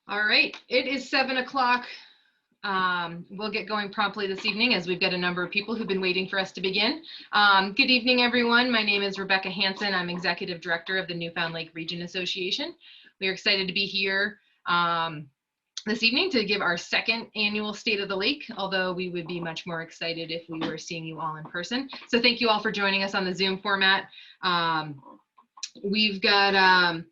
All right, it is 7 o'clock. We'll get going promptly this evening as we've got a number of people who've been waiting for us to begin. Good evening, everyone. My name is Rebecca Hanson. I'm Executive Director of the Newfound Lake Region Association. We are excited to be here this evening to give our second annual State of the Lake, although we would be much more excited if we were seeing you all in person. So thank you all for joining us on the Zoom format. We've got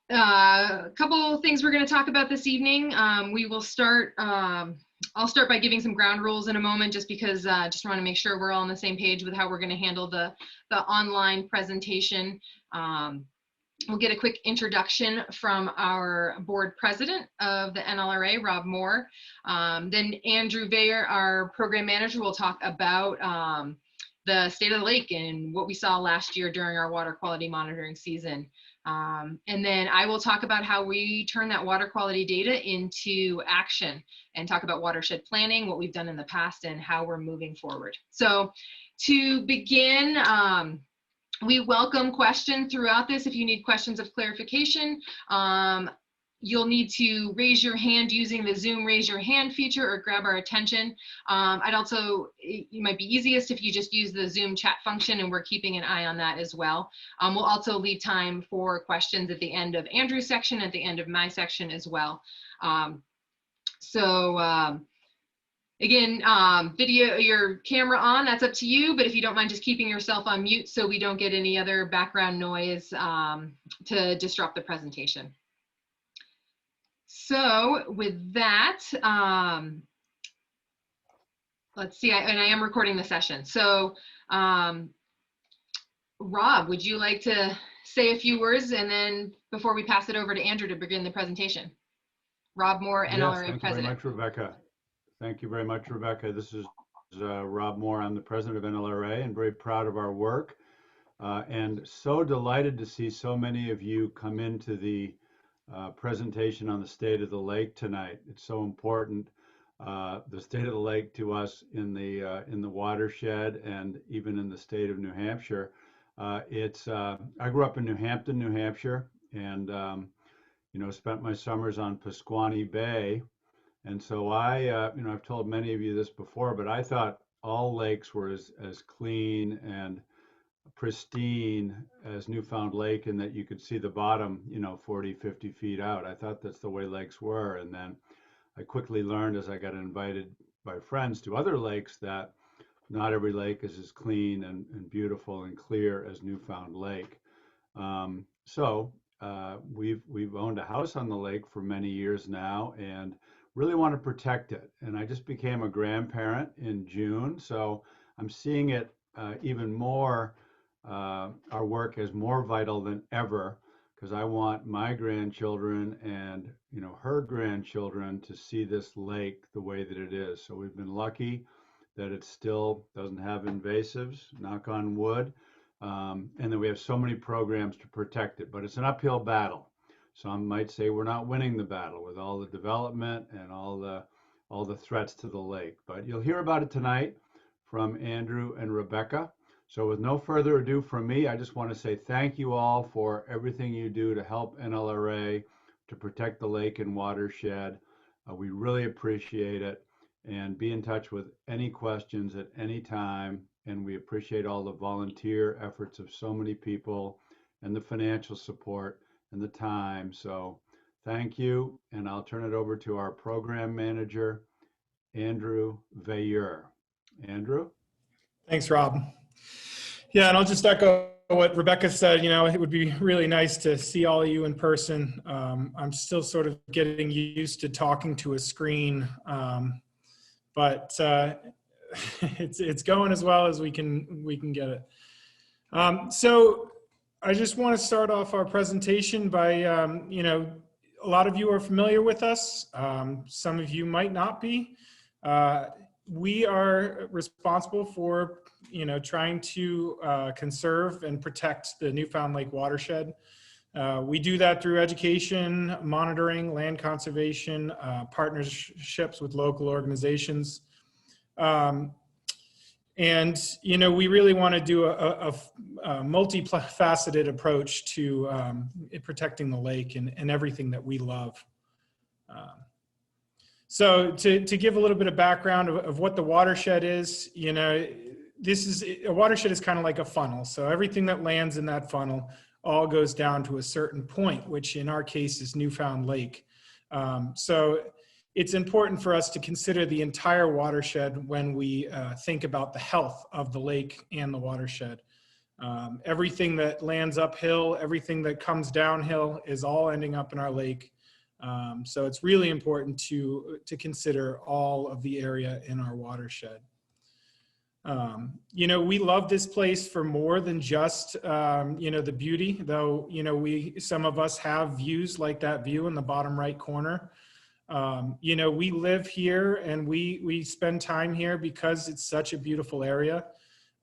a couple of things we're going to talk about this evening. We will start, I'll start by giving some ground rules in a moment, just because just want to make sure we're all on the same page with how we're going to handle the online presentation. We'll get a quick introduction from our board president of the NLRA, Rob Moore. Then Andrew Veilleux, our program manager, will talk about the state of the lake and what we saw last year during our water quality monitoring season. And then I will talk about how we turn that water quality data into action and talk about watershed planning, what we've done in the past, and how we're moving forward. So to begin, we welcome questions throughout this. If you need questions of clarification, you'll need to raise your hand using the Zoom raise your hand feature or grab our attention. It might be easiest if you just use the Zoom chat function, and we're keeping an eye on that as well. We'll also leave time for questions at the end of Andrew's section, at the end of my section as well. Again, video, your camera on, that's up to you, but if you don't mind just keeping yourself on mute so we don't get any other background noise to disrupt the presentation. So with that, let's see, and I am recording the session. So Rob, would you like to say a few words, and then before we pass it over to Andrew to begin the presentation? Rob Moore, NLRA President. Thank you very much, Rebecca. Thank you very much, Rebecca. This is Rob Moore. I'm the president of NLRA and very proud of our work, and so delighted to see so many of you come into the presentation on the state of the lake tonight. It's so important. The state of the lake to us in the watershed and even in the state of New Hampshire. I grew up in New Hampton, New Hampshire, and spent my summers on Pasquaney Bay. And so I've told many of you this before, but I thought all lakes were as clean and pristine as Newfound Lake, and that you could see the bottom, 40, 50 feet out. I thought that's the way lakes were. And then I quickly learned, as I got invited by friends to other lakes, that not every lake is as clean and beautiful and clear as Newfound Lake. We've owned a house on the lake for many years now, and really want to protect it. And I just became a grandparent in June, so I'm seeing it even more, our work as more vital than ever, because I want my grandchildren and her grandchildren to see this lake the way that it is. So we've been lucky that it still doesn't have invasives, knock on wood, and that we have so many programs to protect it, but it's an uphill battle. Some might say we're not winning the battle with all the development and all the threats to the lake, but you'll hear about it tonight from Andrew and Rebecca. So with no further ado from me, I just want to say thank you all for everything you do to help NLRA to protect the lake and watershed. We really appreciate it, and be in touch with any questions at any time. And we appreciate all the volunteer efforts of so many people and the financial support and the time. So thank you, and I'll turn it over to our program manager, Andrew Veilleux. Andrew? Thanks, Rob. Yeah, and I'll just echo what Rebecca said. It would be really nice to see all of you in person. I'm still sort of getting used to talking to a screen, but it's going as well as we can get it. So I just want to start off our presentation by, a lot of you are familiar with us. Some of you might not be. We are responsible for, trying to conserve and protect the Newfound Lake watershed. We do that through education, monitoring, land conservation, partnerships with local organizations. And, we really want to do a multifaceted approach to protecting the lake and everything that we love. So to give a little bit of background of what the watershed is, a watershed is kind of like a funnel. So everything that lands in that funnel all goes down to a certain point, which in our case is Newfound Lake. So it's important for us to consider the entire watershed when we think about the health of the lake and the watershed. Everything that lands uphill, everything that comes downhill is all ending up in our lake. So it's really important to consider all of the area in our watershed. We love this place for more than just, the beauty, though, some of us have views like that view in the bottom right corner. We live here and we spend time here because it's such a beautiful area.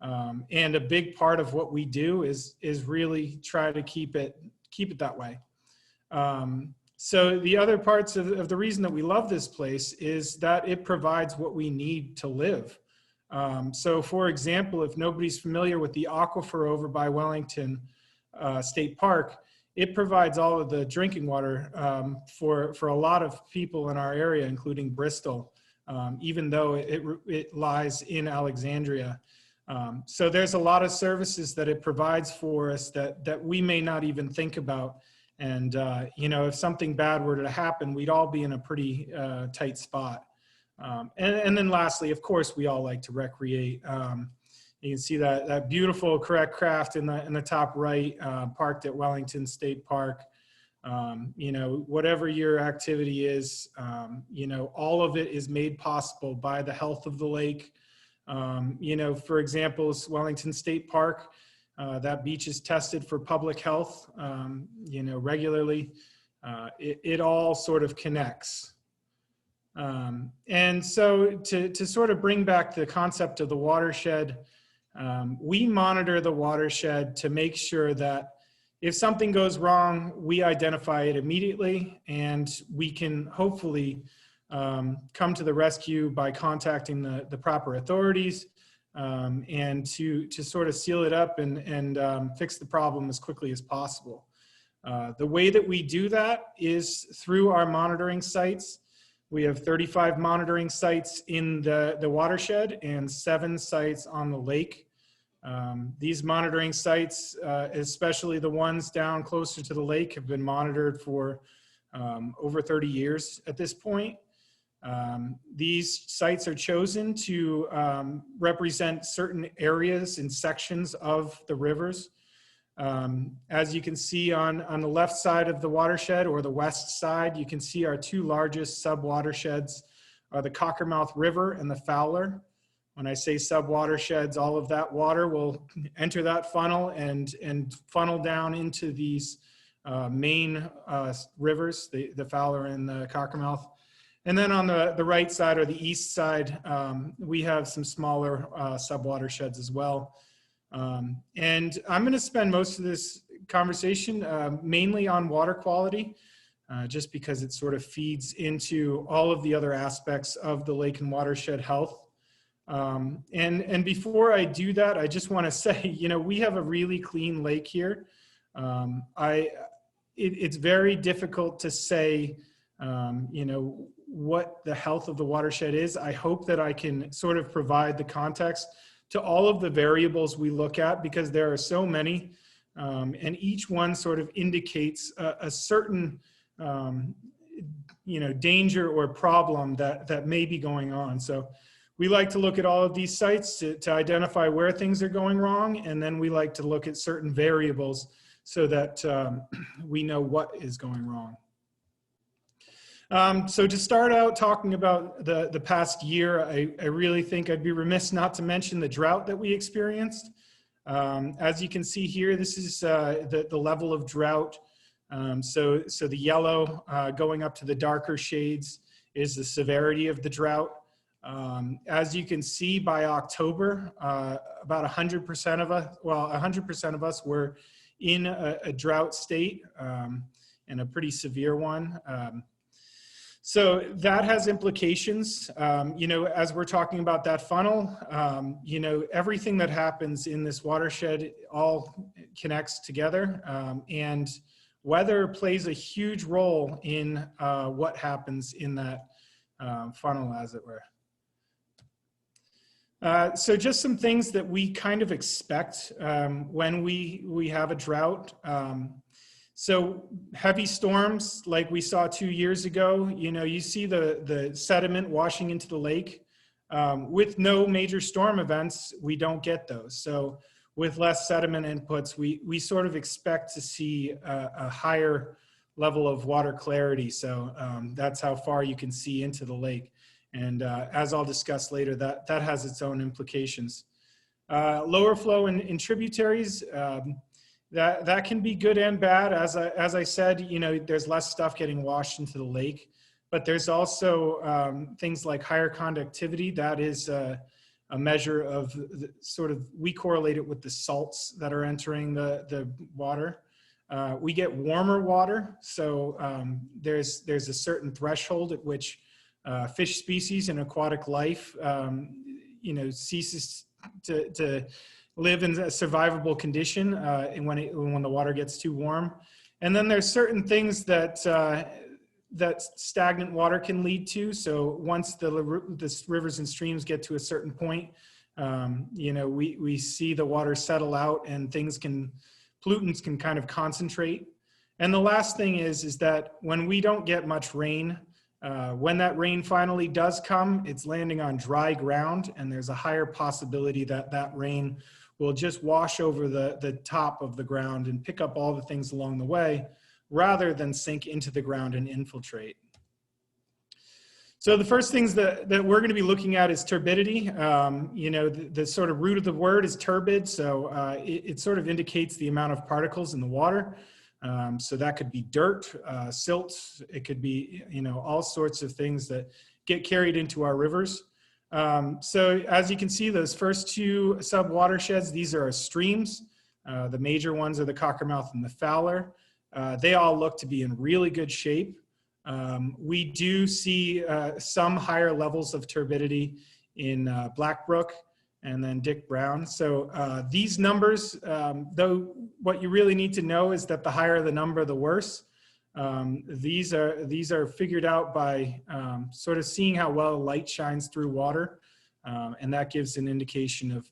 And a big part of what we do is really try to keep it that way. So the other parts of the reason that we love this place is that it provides what we need to live. So for example, if nobody's familiar with the aquifer over by Wellington State Park, it provides all of the drinking water for a lot of people in our area, including Bristol, even though it lies in Alexandria. So there's a lot of services that it provides for us that we may not even think about. And, if something bad were to happen, we'd all be in a pretty tight spot. And then lastly, of course, we all like to recreate. You can see that beautiful correct craft in the top right, parked at Wellington State Park. Whatever your activity is, all of it is made possible by the health of the lake. For example, Wellington State Park, that beach is tested for public health, regularly. It all sort of connects. And so to sort of bring back the concept of the watershed, we monitor the watershed to make sure that if something goes wrong, we identify it immediately, and we can hopefully come to the rescue by contacting the proper authorities, and to sort of seal it up and fix the problem as quickly as possible. The way that we do that is through our monitoring sites. We have 35 monitoring sites in the watershed and 7 sites on the lake. These monitoring sites, especially the ones down closer to the lake, have been monitored for over 30 years at this point. These sites are chosen to represent certain areas and sections of the rivers. As you can see on the left side of the watershed, or the west side, you can see our 2 largest sub-watersheds are the Cockermouth River and the Fowler. When I say sub-watersheds, all of that water will enter that funnel and funnel down into these main rivers, the Fowler and the Cockermouth. And then on the right side, or the east side, we have some smaller sub-watersheds as well. And I'm going to spend most of this conversation mainly on water quality, just because it sort of feeds into all of the other aspects of the lake and watershed health. And before I do that, I just want to say, we have a really clean lake here. It's very difficult to say, what the health of the watershed is. I hope that I can sort of provide the context to all of the variables we look at, because there are so many, and each one sort of indicates a certain, danger or problem that may be going on. So we like to look at all of these sites to identify where things are going wrong, and then we like to look at certain variables so that we know what is going wrong. So to start out talking about the past year, I really think I'd be remiss not to mention the drought that we experienced. As you can see here, this is the level of drought. So the yellow going up to the darker shades is the severity of the drought. As you can see, by October, about 100% of us, 100% of us were in a drought state, and a pretty severe one. So that has implications, as we're talking about that funnel, everything that happens in this watershed all connects together. And weather plays a huge role in what happens in that funnel, as it were. So just some things that we kind of expect when we have a drought. So heavy storms like we saw 2 years ago, you see the sediment washing into the lake. With no major storm events, we don't get those. So with less sediment inputs, we sort of expect to see a higher level of water clarity. So that's how far you can see into the lake. And as I'll discuss later, that has its own implications. Lower flow in tributaries, that can be good and bad. As I said, there's less stuff getting washed into the lake, but there's also things like higher conductivity. That is a measure of we correlate it with the salts that are entering the water. We get warmer water, so there's a certain threshold at which fish species and aquatic life, ceases to live in a survivable condition when the water gets too warm. And then there's certain things that stagnant water can lead to. So once the rivers and streams get to a certain point, we see the water settle out and pollutants can kind of concentrate. And the last thing is that when we don't get much rain, when that rain finally does come, it's landing on dry ground, and there's a higher possibility that rain will just wash over the top of the ground and pick up all the things along the way, rather than sink into the ground and infiltrate. So the first things that we're going to be looking at is turbidity. The sort of root of the word is turbid, so it sort of indicates the amount of particles in the water. So that could be dirt, silt, it could be, all sorts of things that get carried into our rivers. So as you can see, those first two sub-watersheds, these are our streams. The major ones are the Cockermouth and the Fowler. They all look to be in really good shape. We do see some higher levels of turbidity in Black Brook and then Dick Brown. So these numbers, though what you really need to know is that the higher the number, the worse. These are figured out by sort of seeing how well light shines through water. And that gives an indication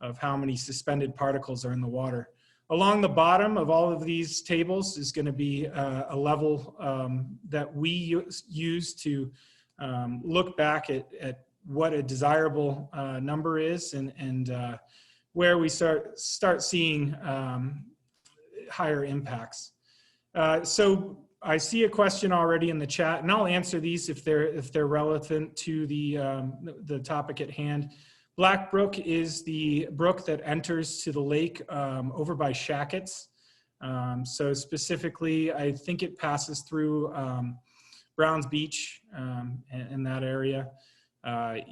of how many suspended particles are in the water. Along the bottom of all of these tables is going to be a level that we use to look back at what a desirable number is and where we start seeing higher impacts. So I see a question already in the chat, and I'll answer these if they're relevant to the topic at hand. Black Brook is the brook that enters to the lake over by Shackett's. So specifically, I think it passes through Browns Beach in that area. That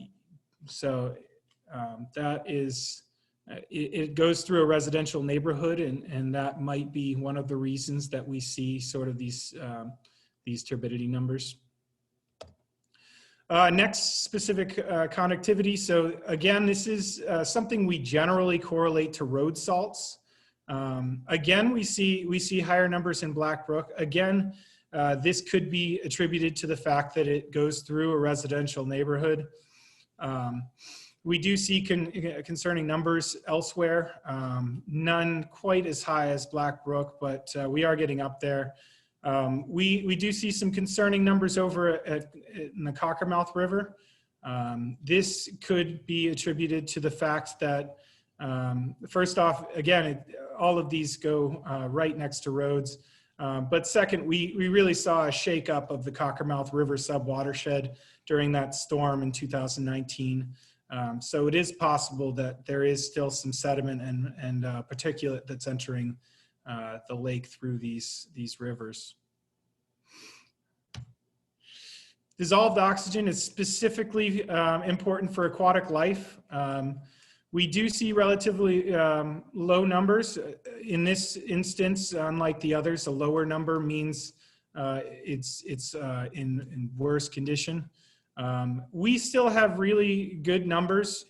is, it goes through a residential neighborhood, and that might be one of the reasons that we see sort of these turbidity numbers. Next, specific conductivity. So again, this is something we generally correlate to road salts. Again, we see higher numbers in Black Brook. Again, this could be attributed to the fact that it goes through a residential neighborhood. We do see concerning numbers elsewhere, none quite as high as Black Brook, but we are getting up there. We do see some concerning numbers over in the Cockermouth River. This could be attributed to the fact that, first off, again, all of these go right next to roads. But second, we really saw a shakeup of the Cockermouth River sub-watershed during that storm in 2019. So it is possible that there is still some sediment and particulate that's entering the lake through these rivers. Dissolved oxygen is specifically important for aquatic life. We do see relatively low numbers. In this instance, unlike the others, a lower number means it's in worse condition. We still have really good numbers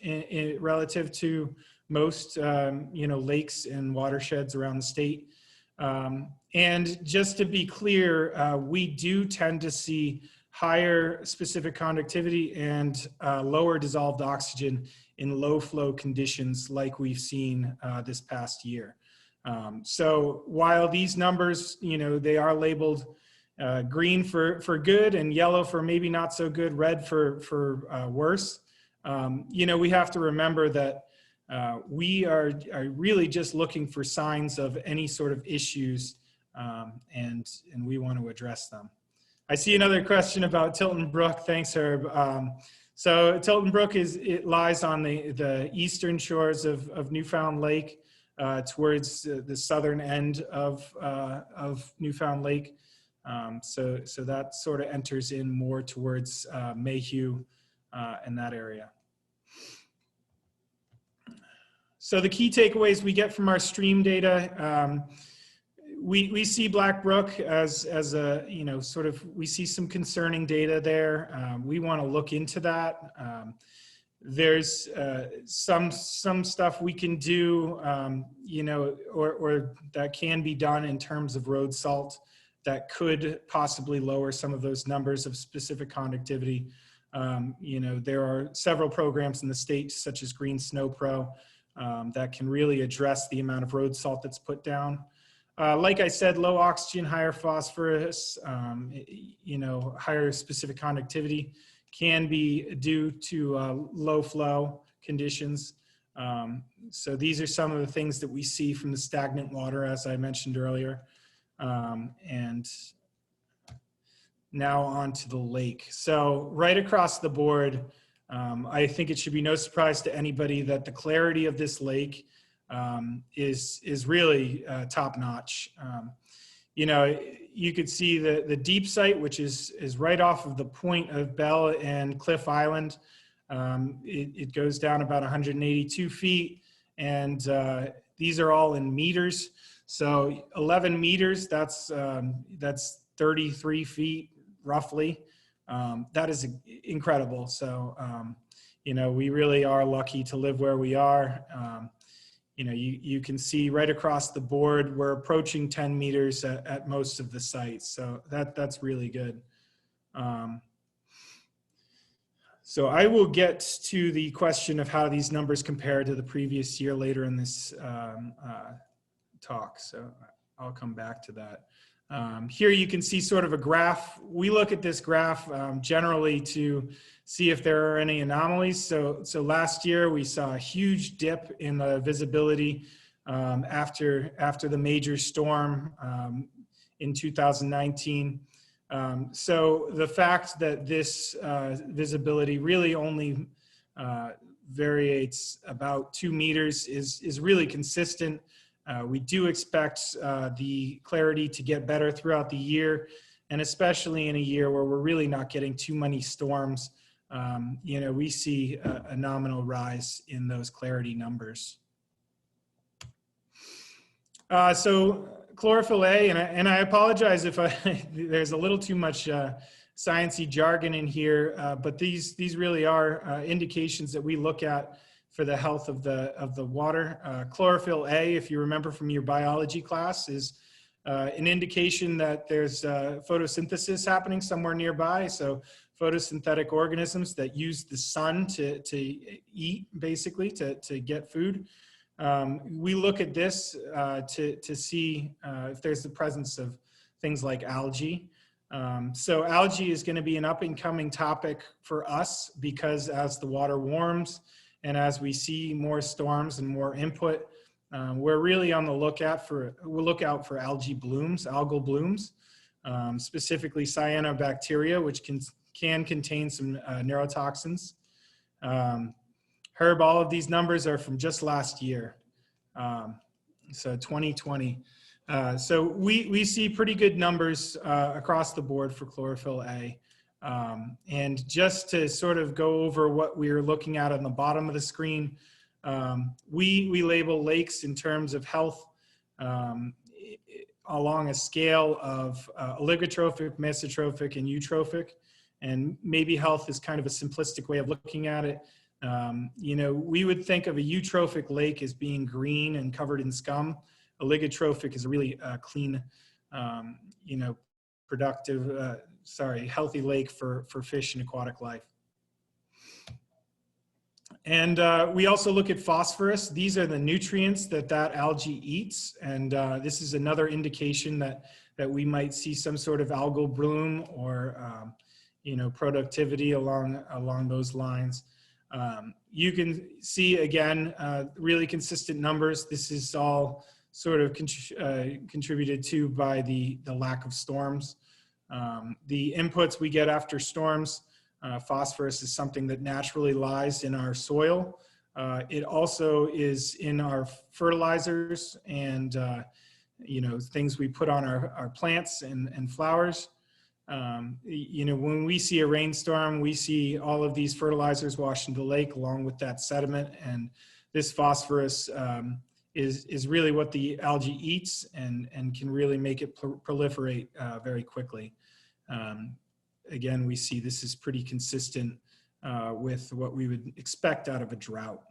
relative to most lakes and watersheds around the state. And just to be clear, we do tend to see higher specific conductivity and lower dissolved oxygen in low flow conditions like we've seen this past year. So while these numbers, they are labeled green for good and yellow for maybe not so good, red for worse, we have to remember that we are really just looking for signs of any sort of issues, and we want to address them. I see another question about Tilton Brook. Thanks, Herb. So Tilton Brook lies on the eastern shores of Newfound Lake, towards the southern end of Newfound Lake. So that sort of enters in more towards Mayhew and that area. So the key takeaways we get from our stream data, we see Black Brook as a, we see some concerning data there. We want to look into that. There's some stuff we can do, or that can be done in terms of road salt that could possibly lower some of those numbers of specific conductivity. There are several programs in the state, such as Green Snow Pro, that can really address the amount of road salt that's put down. Like I said, low oxygen, higher phosphorus, higher specific conductivity can be due to low flow conditions. So these are some of the things that we see from the stagnant water, as I mentioned earlier. And now on to the lake. So right across the board, I think it should be no surprise to anybody that the clarity of this lake is really top notch. You could see the deep site, which is right off of the point of Bell and Cliff Island. It goes down about 182 feet, and these are all in meters. So 11 meters, that's 33 feet roughly. That is incredible. So, we really are lucky to live where we are. You can see right across the board, we're approaching 10 meters at most of the sites. So that's really good. So I will get to the question of how these numbers compare to the previous year later in this talk. So I'll come back to that. Here you can see sort of a graph. We look at this graph generally to see if there are any anomalies. So last year we saw a huge dip in the visibility after the major storm in 2019. So the fact that this visibility really only variates about 2 meters is really consistent. We do expect the clarity to get better throughout the year, and especially in a year where we're really not getting too many storms. We see a nominal rise in those clarity numbers. So chlorophyll A, and I apologize if there's a little too much sciencey jargon in here, but these really are indications that we look at for the health of the water. Chlorophyll A, if you remember from your biology class, is an indication that there's photosynthesis happening somewhere nearby. So photosynthetic organisms that use the sun to eat, basically, to get food. We look at this to see if there's the presence of things like algae. So algae is going to be an up-and-coming topic for us because as the water warms and as we see more storms and more input, we're really on the lookout for algal blooms, specifically cyanobacteria, which can contain some neurotoxins. Herb, all of these numbers are from just last year, so 2020. So we see pretty good numbers across the board for chlorophyll A. And just to sort of go over what we're looking at on the bottom of the screen, we label lakes in terms of health along a scale of oligotrophic, mesotrophic, and eutrophic. And maybe health is kind of a simplistic way of looking at it. We would think of a eutrophic lake as being green and covered in scum, oligotrophic is a really clean, productive, healthy lake for fish and aquatic life. And we also look at phosphorus. These are the nutrients that algae eats. And this is another indication that we might see some sort of algal bloom or, productivity along those lines. You can see, again, really consistent numbers. This is all sort of contributed to by the lack of storms. The inputs we get after storms, phosphorus is something that naturally lies in our soil. It also is in our fertilizers and things we put on our plants and flowers. When we see a rainstorm, we see all of these fertilizers wash into the lake along with that sediment, and this phosphorus is really what the algae eats and can really make it proliferate very quickly. Again, we see this is pretty consistent with what we would expect out of a drought.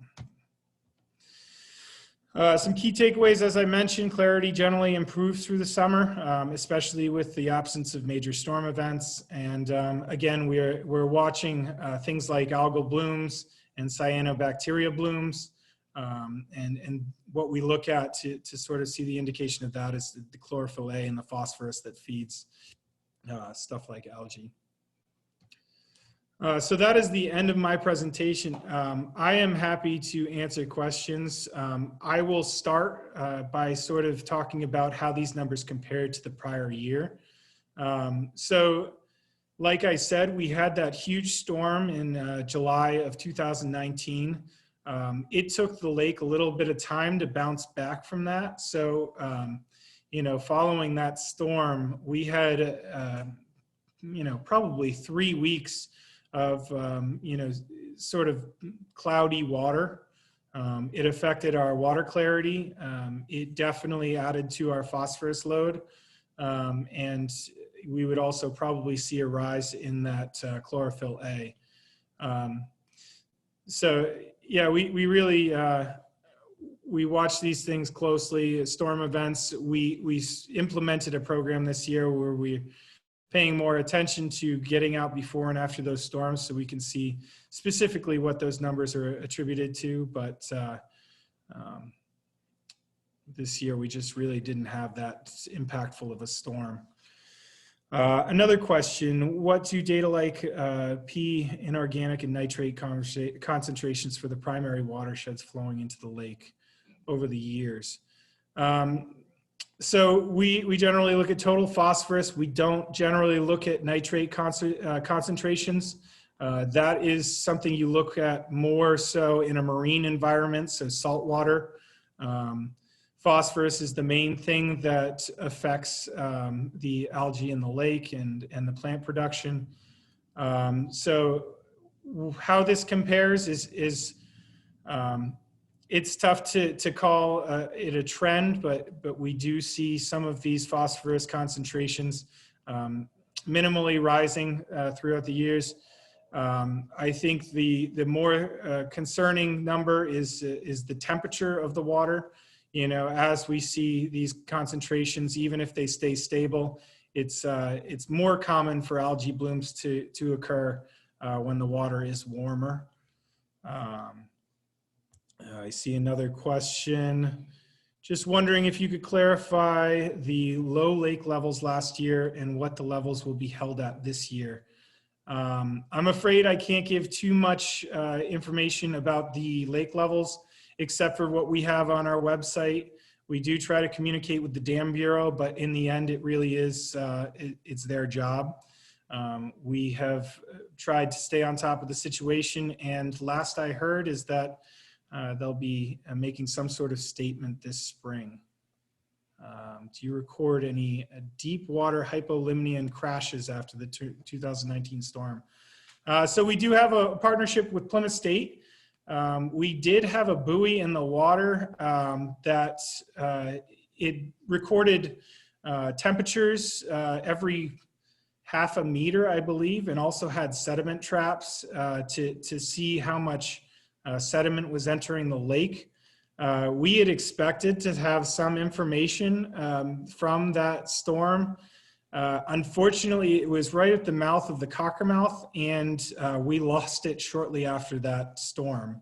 Some key takeaways, as I mentioned, clarity generally improves through the summer, especially with the absence of major storm events. And again, we're watching things like algal blooms and cyanobacteria blooms. And what we look at to sort of see the indication of that is the chlorophyll A and the phosphorus that feeds stuff like algae. So that is the end of my presentation. I am happy to answer questions. I will start by sort of talking about how these numbers compared to the prior year. So like I said, we had that huge storm in July of 2019. It took the lake a little bit of time to bounce back from that. So, following that storm, we had, probably 3 weeks of, sort of cloudy water. It affected our water clarity. It definitely added to our phosphorus load. And we would also probably see a rise in that chlorophyll A. So yeah, we really, we watch these things closely. Storm events, we implemented a program this year where we're paying more attention to getting out before and after those storms so we can see specifically what those numbers are attributed to. But this year we just really didn't have that impactful of a storm. Another question, what do data like P, inorganic, and nitrate concentrations for the primary watersheds flowing into the lake over the years? So we generally look at total phosphorus. We don't generally look at nitrate concentrations. That is something you look at more so in a marine environment, so saltwater. Phosphorus is the main thing that affects the algae in the lake and the plant production. So how this compares is it's tough to call it a trend, but we do see some of these phosphorus concentrations minimally rising throughout the years. I think the more concerning number is the temperature of the water. As we see these concentrations, even if they stay stable, it's more common for algae blooms to occur when the water is warmer. I see another question. Just wondering if you could clarify the low lake levels last year and what the levels will be held at this year. I'm afraid I can't give too much information about the lake levels, except for what we have on our website. We do try to communicate with the Dam Bureau, but in the end, it really is, it's their job. We have tried to stay on top of the situation, and last I heard is that they'll be making some sort of statement this spring. Do you record any deep water hypolimnion crashes after the 2019 storm? So we do have a partnership with Plymouth State. We did have a buoy in the water that it recorded temperatures every half a meter, I believe, and also had sediment traps to see how much sediment was entering the lake. We had expected to have some information from that storm. Unfortunately, it was right at the mouth of the Cockermouth, and we lost it shortly after that storm.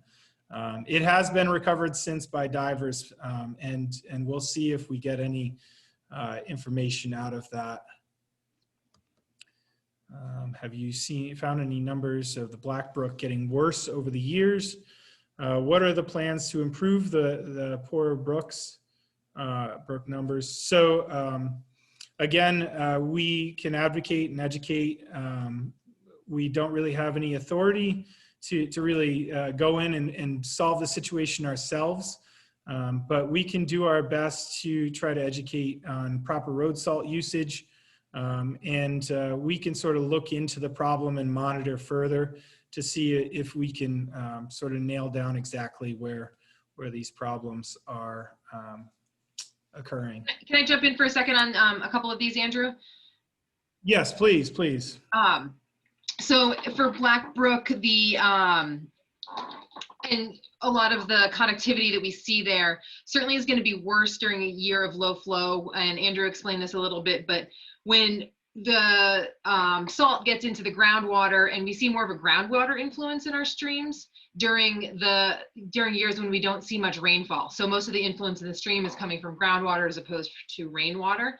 It has been recovered since by divers, and we'll see if we get any information out of that. Have you found any numbers of the Black Brook getting worse over the years? What are the plans to improve the poorer brooks, brook numbers? So again, we can advocate and educate. We don't really have any authority to really go in and solve the situation ourselves. But we can do our best to try to educate on proper road salt usage. And we can sort of look into the problem and monitor further to see if we can sort of nail down exactly where these problems are occurring. Can I jump in for a second on a couple of these, Andrew? Yes, please, please. So for Black Brook, and a lot of the conductivity that we see there certainly is going to be worse during a year of low flow. And Andrew explained this a little bit, but when the salt gets into the groundwater and we see more of a groundwater influence in our streams during years when we don't see much rainfall. So most of the influence in the stream is coming from groundwater as opposed to rainwater.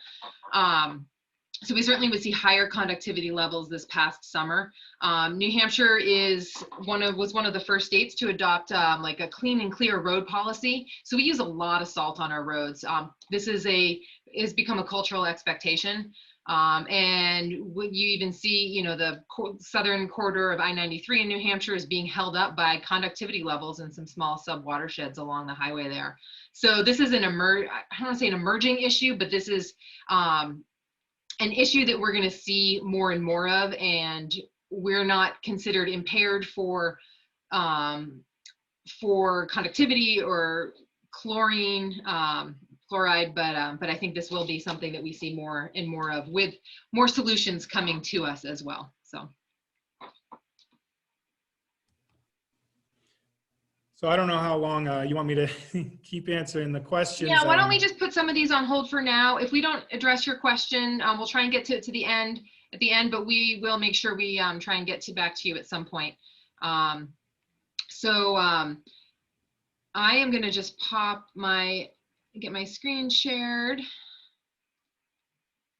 So we certainly would see higher conductivity levels this past summer. New Hampshire was one of the first states to adopt like a clean and clear road policy. So we use a lot of salt on our roads. This has become a cultural expectation. And what you even see, the southern corridor of I-93 in New Hampshire is being held up by conductivity levels in some small sub-watersheds along the highway there. I don't want to say an emerging issue, but this is an issue that we're going to see more and more of, and we're not considered impaired for conductivity or chloride, but I think this will be something that we see more and more of, with more solutions coming to us as well. So I don't know how long you want me to keep answering the questions. Yeah, why don't we just put some of these on hold for now? If we don't address your question, we'll try and get to the end at the end, but we will make sure we try and get back to you at some point. I am going to just get my screen shared.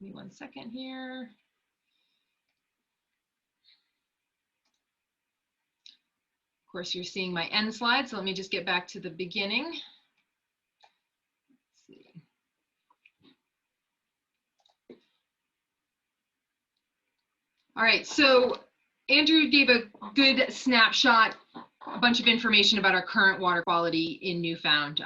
Give me 1 second here. Of course, you're seeing my end slide, so let me just get back to the beginning. Let's see. All right, so Andrew gave a good snapshot, a bunch of information about our current water quality in Newfound.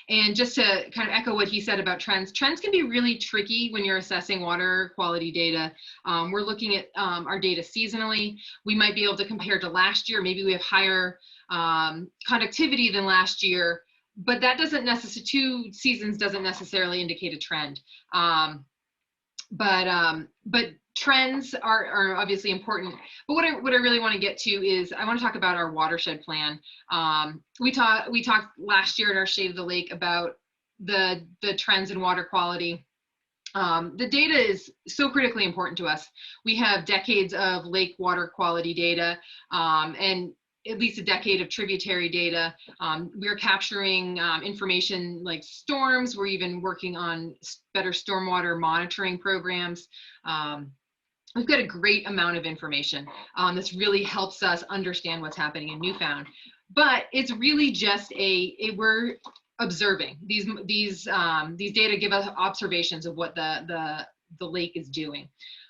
And just to kind of echo what he said about trends can be really tricky when you're assessing water quality data. We're looking at our data seasonally. We might be able to compare to last year. Maybe we have higher conductivity than last year, but that doesn't necessarily, 2 seasons doesn't necessarily indicate a trend. But trends are obviously important. But what I really want to get to is I want to talk about our watershed plan. We talked last year at our Shade of the Lake about the trends in water quality. The data is so critically important to us. We have decades of lake water quality data, and at least a decade of tributary data. We're capturing information like storms. We're even working on better stormwater monitoring programs. We've got a great amount of information. This really helps us understand what's happening in Newfound. But it's really just we're observing. These data give us observations of what the lake is doing.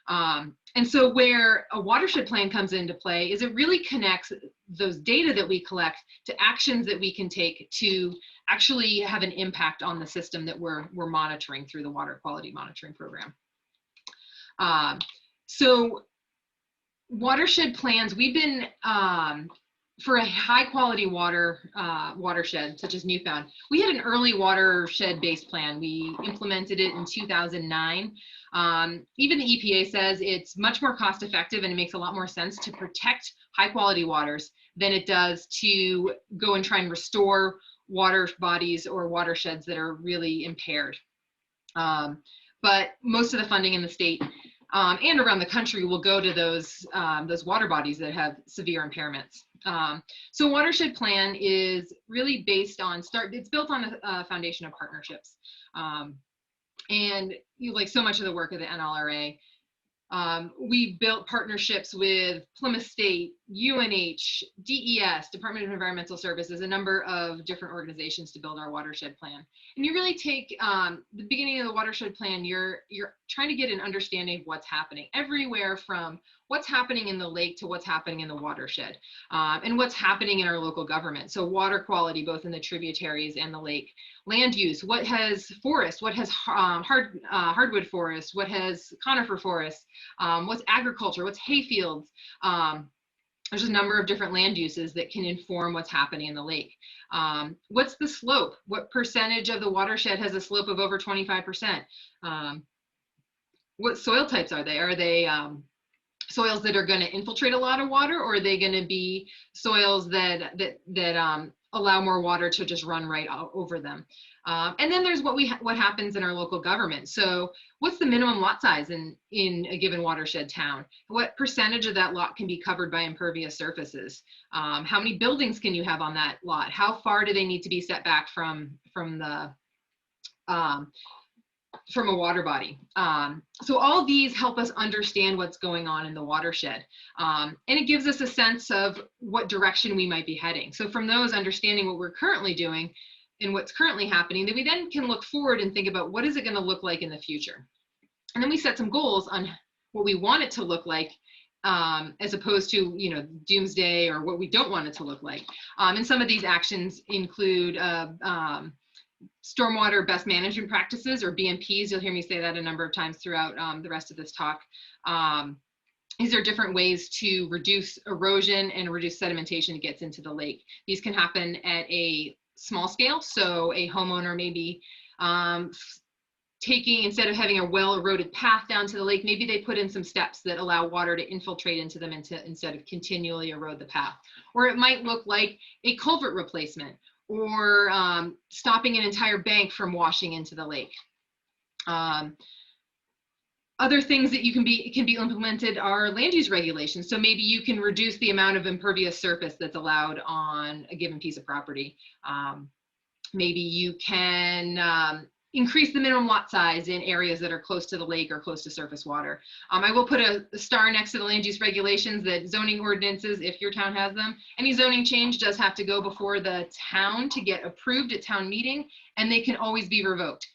And so where a watershed plan comes into play is it really connects those data that we collect to actions that we can take to actually have an impact on the system that we're monitoring through the water quality monitoring program. So watershed plans, we've been, for a high quality watershed such as Newfound, we had an early watershed based plan. We implemented it in 2009. Even the EPA says it's much more cost effective and it makes a lot more sense to protect high quality waters than it does to go and try and restore water bodies or watersheds that are really impaired. But most of the funding in the state and around the country will go to those water bodies that have severe impairments. So Watershed Plan is really based on it's built on a foundation of partnerships. And like so much of the work of the NLRA, we built partnerships with Plymouth State, UNH, DES, Department of Environmental Services, a number of different organizations to build our watershed plan. And you really take the beginning of the watershed plan, you're trying to get an understanding of what's happening everywhere, from what's happening in the lake to what's happening in the watershed, and what's happening in our local government. So water quality, both in the tributaries and the lake. Land use, what has forest, what has hardwood forest, what has conifer forest, what's agriculture, what's hay fields. There's a number of different land uses that can inform what's happening in the lake. What's the slope? What percentage of the watershed has a slope of over 25%? What soil types are they? Are they soils that are going to infiltrate a lot of water, or are they going to be soils that allow more water to just run right over them? And then there's what happens in our local government. So what's the minimum lot size in a given watershed town? What percentage of that lot can be covered by impervious surfaces? How many buildings can you have on that lot? How far do they need to be set back from a water body? So all these help us understand what's going on in the watershed. And it gives us a sense of what direction we might be heading. So from those, understanding what we're currently doing and what's currently happening, that we then can look forward and think about what is it going to look like in the future. And then we set some goals on what we want it to look like, as opposed to, doomsday or what we don't want it to look like. And some of these actions include stormwater best management practices, or BMPs. You'll hear me say that a number of times throughout the rest of this talk. These are different ways to reduce erosion and reduce sedimentation that gets into the lake. These can happen at a small scale. So a homeowner may be taking, instead of having a well-eroded path down to the lake, maybe they put in some steps that allow water to infiltrate into them instead of continually erode the path. Or it might look like a culvert replacement, or stopping an entire bank from washing into the lake. Other things that can be implemented are land use regulations. So maybe you can reduce the amount of impervious surface that's allowed on a given piece of property. Maybe you can increase the minimum lot size in areas that are close to the lake or close to surface water. I will put a star next to the land use regulations, that zoning ordinances, if your town has them, any zoning change does have to go before the town to get approved at town meeting, and they can always be revoked.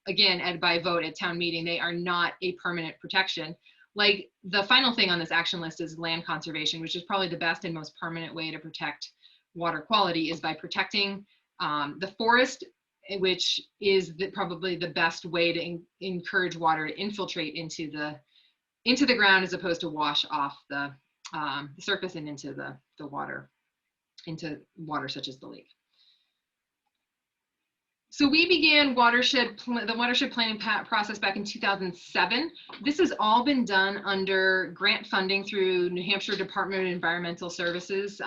Again, by vote at town meeting. They are not a permanent protection. Like, the final thing on this action list is land conservation, which is probably the best and most permanent way to protect water quality, is by protecting the forest, which is probably the best way to encourage water to infiltrate into the ground, as opposed to wash off the surface and into the water, into water such as the lake. So we began the watershed planning process back in 2007. This has all been done under grant funding through New Hampshire Department of Environmental Services.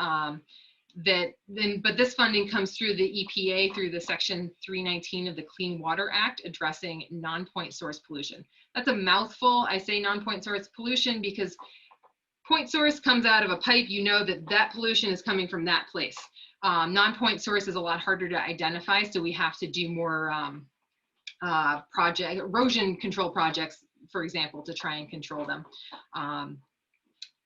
But this funding comes through the EPA through the Section 319 of the Clean Water Act, addressing non-point source pollution. That's a mouthful. I say non-point source pollution because point source comes out of a pipe. You know that pollution is coming from that place. Non-point source is a lot harder to identify, so we have to do more erosion control projects, for example, to try and control them.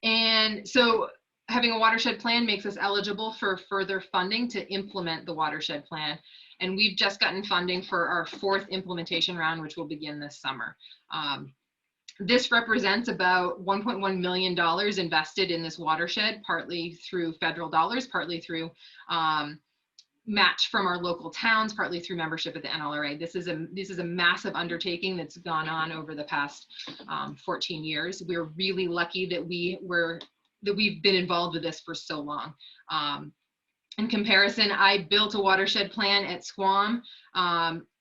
And so having a watershed plan makes us eligible for further funding to implement the watershed plan. And we've just gotten funding for our 4th implementation round, which will begin this summer. This represents about $1.1 million invested in this watershed, partly through federal dollars, partly through match from our local towns, partly through membership at the NLRA. This is a massive undertaking that's gone on over the past 14 years. We're really lucky that we've been involved with this for so long. In comparison, I built a watershed plan at Squam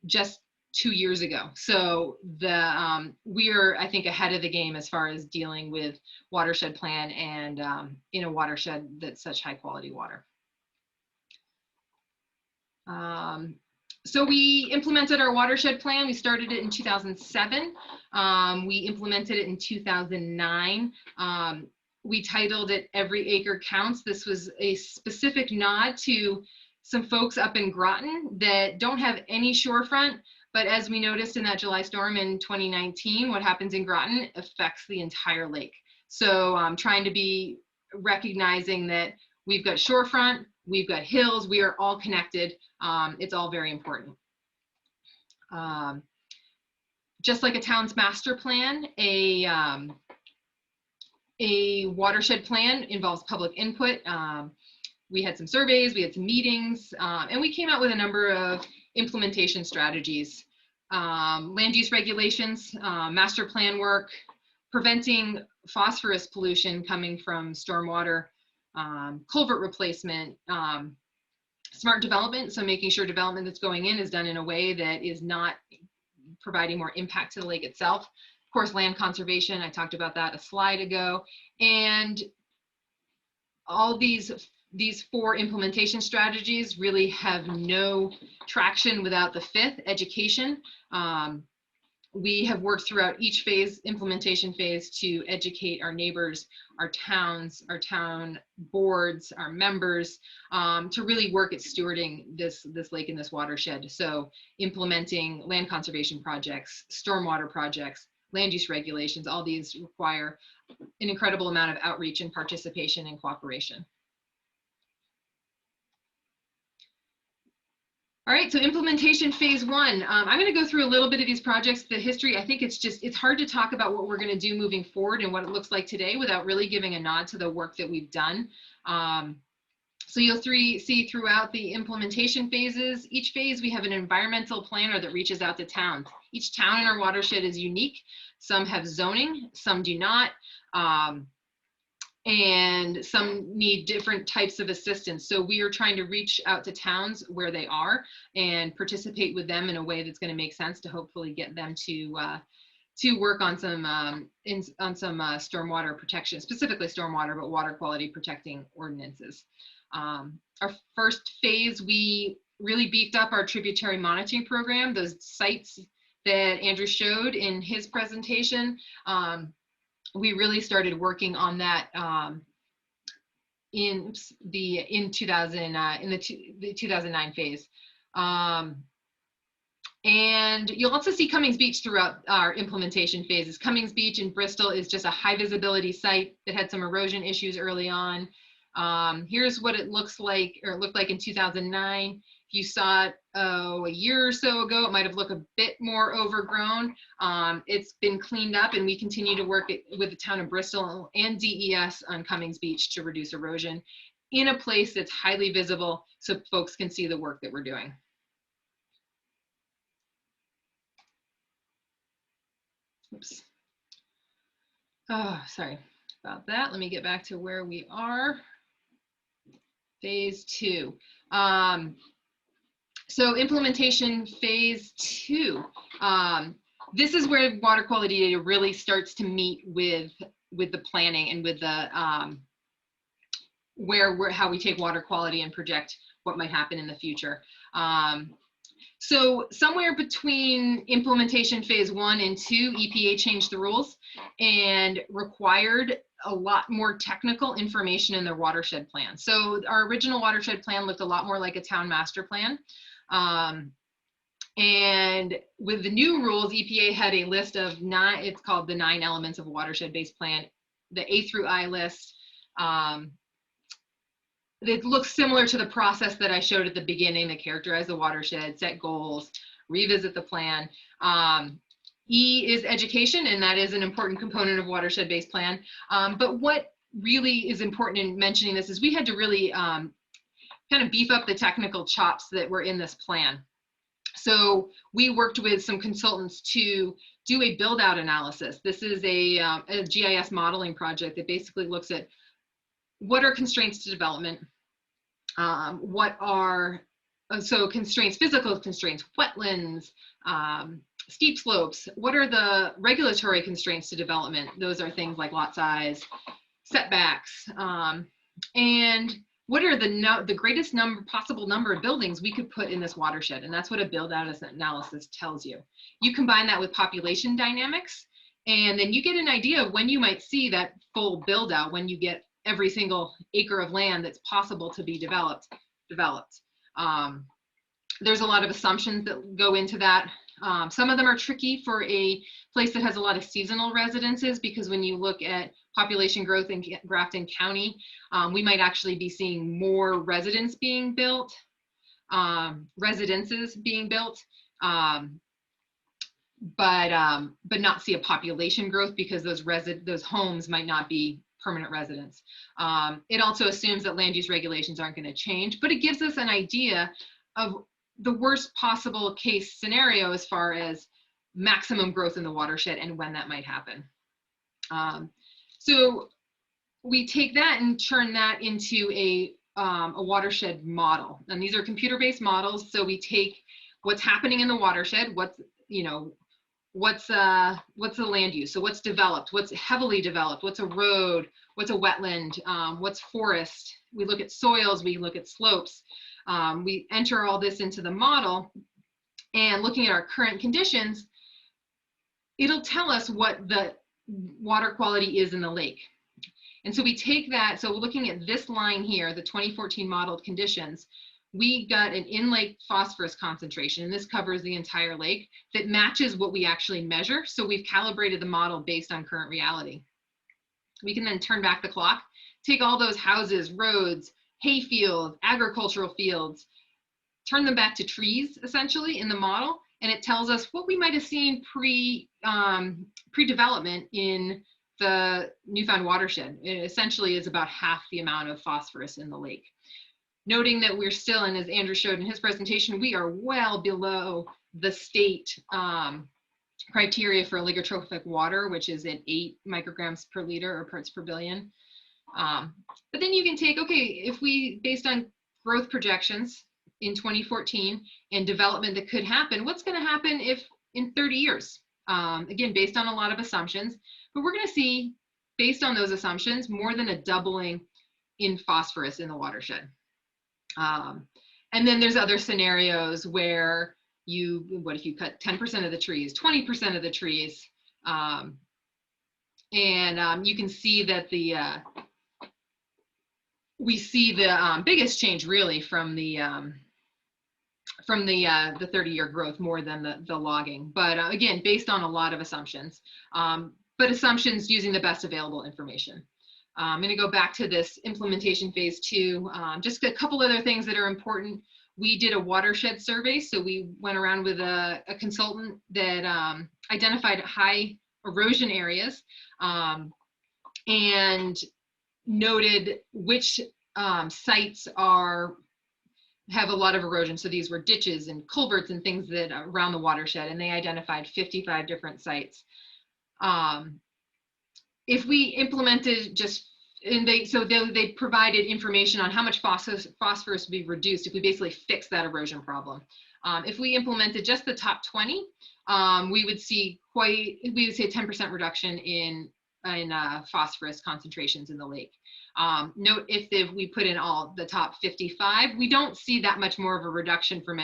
just 2 years ago. So we're, I think, ahead of the game as far as dealing with watershed plan and in a watershed that's such high quality water. So we implemented our watershed plan. We started it in 2007. We implemented it in 2009. We titled it Every Acre Counts. This was a specific nod to some folks up in Groton that don't have any shorefront, but as we noticed in that July storm in 2019, what happens in Groton affects the entire lake. So I'm trying to be recognizing that we've got shorefront, we've got hills, we are all connected. It's all very important. Just like a town's master plan, a watershed plan involves public input. We had some surveys, we had some meetings, and we came out with a number of implementation strategies. Land use regulations, master plan work, preventing phosphorus pollution coming from stormwater, culvert replacement, smart development, so making sure development that's going in is done in a way that is not providing more impact to the lake itself. Of course, land conservation, I talked about that a slide ago. And all these 4 implementation strategies really have no traction without the 5th, education. We have worked throughout each phase, implementation phase, to educate our neighbors, our towns, our town boards, our members, to really work at stewarding this lake and this watershed. So implementing land conservation projects, stormwater projects, land use regulations, all these require an incredible amount of outreach and participation and cooperation. All right, so implementation phase 1. I'm going to go through a little bit of these projects, the history. I think it's hard to talk about what we're going to do moving forward and what it looks like today without really giving a nod to the work that we've done. So you'll see throughout the implementation phases, each phase we have an environmental planner that reaches out to towns. Each town in our watershed is unique. Some have zoning, some do not. And some need different types of assistance. So we are trying to reach out to towns where they are and participate with them in a way that's going to make sense to hopefully get them to work on some stormwater protection, specifically stormwater, but water quality protecting ordinances. Our first phase, we really beefed up our tributary monitoring program, those sites that Andrew showed in his presentation. We really started working on that in the 2009 phase. And you'll also see Cummings Beach throughout our implementation phases. Cummings Beach in Bristol is just a high visibility site that had some erosion issues early on. Here's what it looks like, or it looked like in 2009. If you saw it a year or so ago, it might have looked a bit more overgrown. It's been cleaned up, and we continue to work with the town of Bristol and DES on Cummings Beach to reduce erosion in a place that's highly visible so folks can see the work that we're doing. Oops. Oh, sorry about that. Let me get back to where we are. Phase 2. So implementation phase 2. This is where water quality data really starts to meet with the planning and with the how we take water quality and project what might happen in the future. So somewhere between implementation phase 1 and 2, EPA changed the rules and required a lot more technical information in their watershed plan. So our original watershed plan looked a lot more like a town master plan. And with the new rules, EPA had a list of 9, it's called the 9 elements of a watershed-based plan, the A through I list. It looks similar to the process that I showed at the beginning that characterize the watershed, set goals, revisit the plan. E is education, and that is an important component of watershed-based plan. But what really is important in mentioning this is we had to really kind of beef up the technical chops that were in this plan. So we worked with some consultants to do a build-out analysis. This is a GIS modeling project that basically looks at what are constraints to development, what are constraints, physical constraints, wetlands, steep slopes. What are the regulatory constraints to development? Those are things like lot size, setbacks, and what are the greatest possible number of buildings we could put in this watershed? And that's what a build out analysis tells you. You combine that with population dynamics, and then you get an idea of when you might see that full build out, when you get every single acre of land that's possible to be developed. There's a lot of assumptions that go into that. Some of them are tricky for a place that has a lot of seasonal residences, because when you look at population growth in Grafton County, we might actually be seeing more residences being built, but not see a population growth, because those homes might not be permanent residents. It also assumes that land use regulations aren't going to change, but it gives us an idea of the worst possible case scenario as far as maximum growth in the watershed and when that might happen. So we take that and turn that into a watershed model. And these are computer-based models. So we take what's happening in the watershed, what's the land use? So what's developed, what's heavily developed, what's a road, what's a wetland, what's forest. We look at soils, we look at slopes. We enter all this into the model, and looking at our current conditions, it'll tell us what the water quality is in the lake. And so we take that, so looking at this line here, the 2014 modeled conditions, we got an in-lake phosphorus concentration, and this covers the entire lake, that matches what we actually measure. So we've calibrated the model based on current reality. We can then turn back the clock, take all those houses, roads, hay fields, agricultural fields, turn them back to trees essentially in the model, and it tells us what we might have seen pre-development in the Newfound watershed. It essentially is about half the amount of phosphorus in the lake. Noting that we're still, and as Andrew showed in his presentation, we are well below the state criteria for oligotrophic water, which is at 8 micrograms per liter or parts per billion. But then you can take, okay, if we, based on growth projections in 2014 and development that could happen, what's going to happen if in 30 years? Again, based on a lot of assumptions, but we're going to see, based on those assumptions, more than a doubling in phosphorus in the watershed. And then there's other scenarios where what if you cut 10% of the trees, 20% of the trees, and you can see that we see the biggest change really from the 30-year growth more than the logging. But again, based on a lot of assumptions, but assumptions using the best available information. I'm going to go back to this implementation phase 2. Just a couple other things that are important. We did a watershed survey. So we went around with a consultant that identified high erosion areas and noted which sites have a lot of erosion. So these were ditches and culverts and things that around the watershed, and they identified 55 different sites. If we implemented they provided information on how much phosphorus would be reduced if we basically fix that erosion problem. If we implemented just the top 20, we would see a 10% reduction in phosphorus concentrations in the lake. Note if we put in all the top 55, we don't see that much more of a reduction from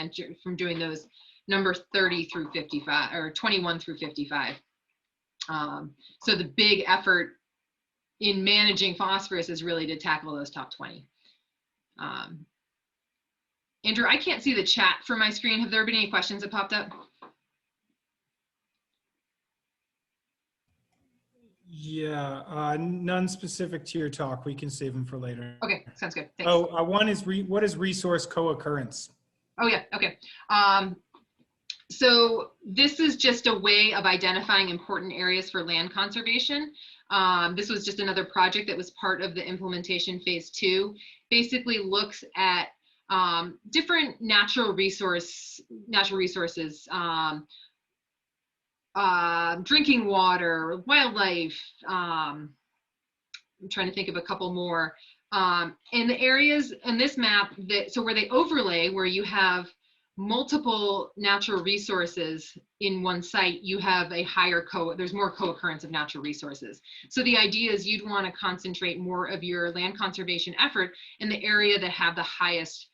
doing those numbers 30 through 55 or 21 through 55. So the big effort in managing phosphorus is really to tackle those top 20. Andrew, I can't see the chat for my screen. Have there been any questions that popped up? Yeah, none specific to your talk. We can save them for later. Okay, sounds good. Thanks. Oh, one is what is resource co-occurrence? Oh yeah, okay. So this is just a way of identifying important areas for land conservation. This was just another project that was part of the implementation phase 2. Basically looks at different natural resources, drinking water, wildlife. I'm trying to think of a couple more. And the areas in this map so where they overlay, where you have multiple natural resources in one site, you have a higher there's more co-occurrence of natural resources. So the idea is you'd want to concentrate more of your land conservation effort in the area that have the highest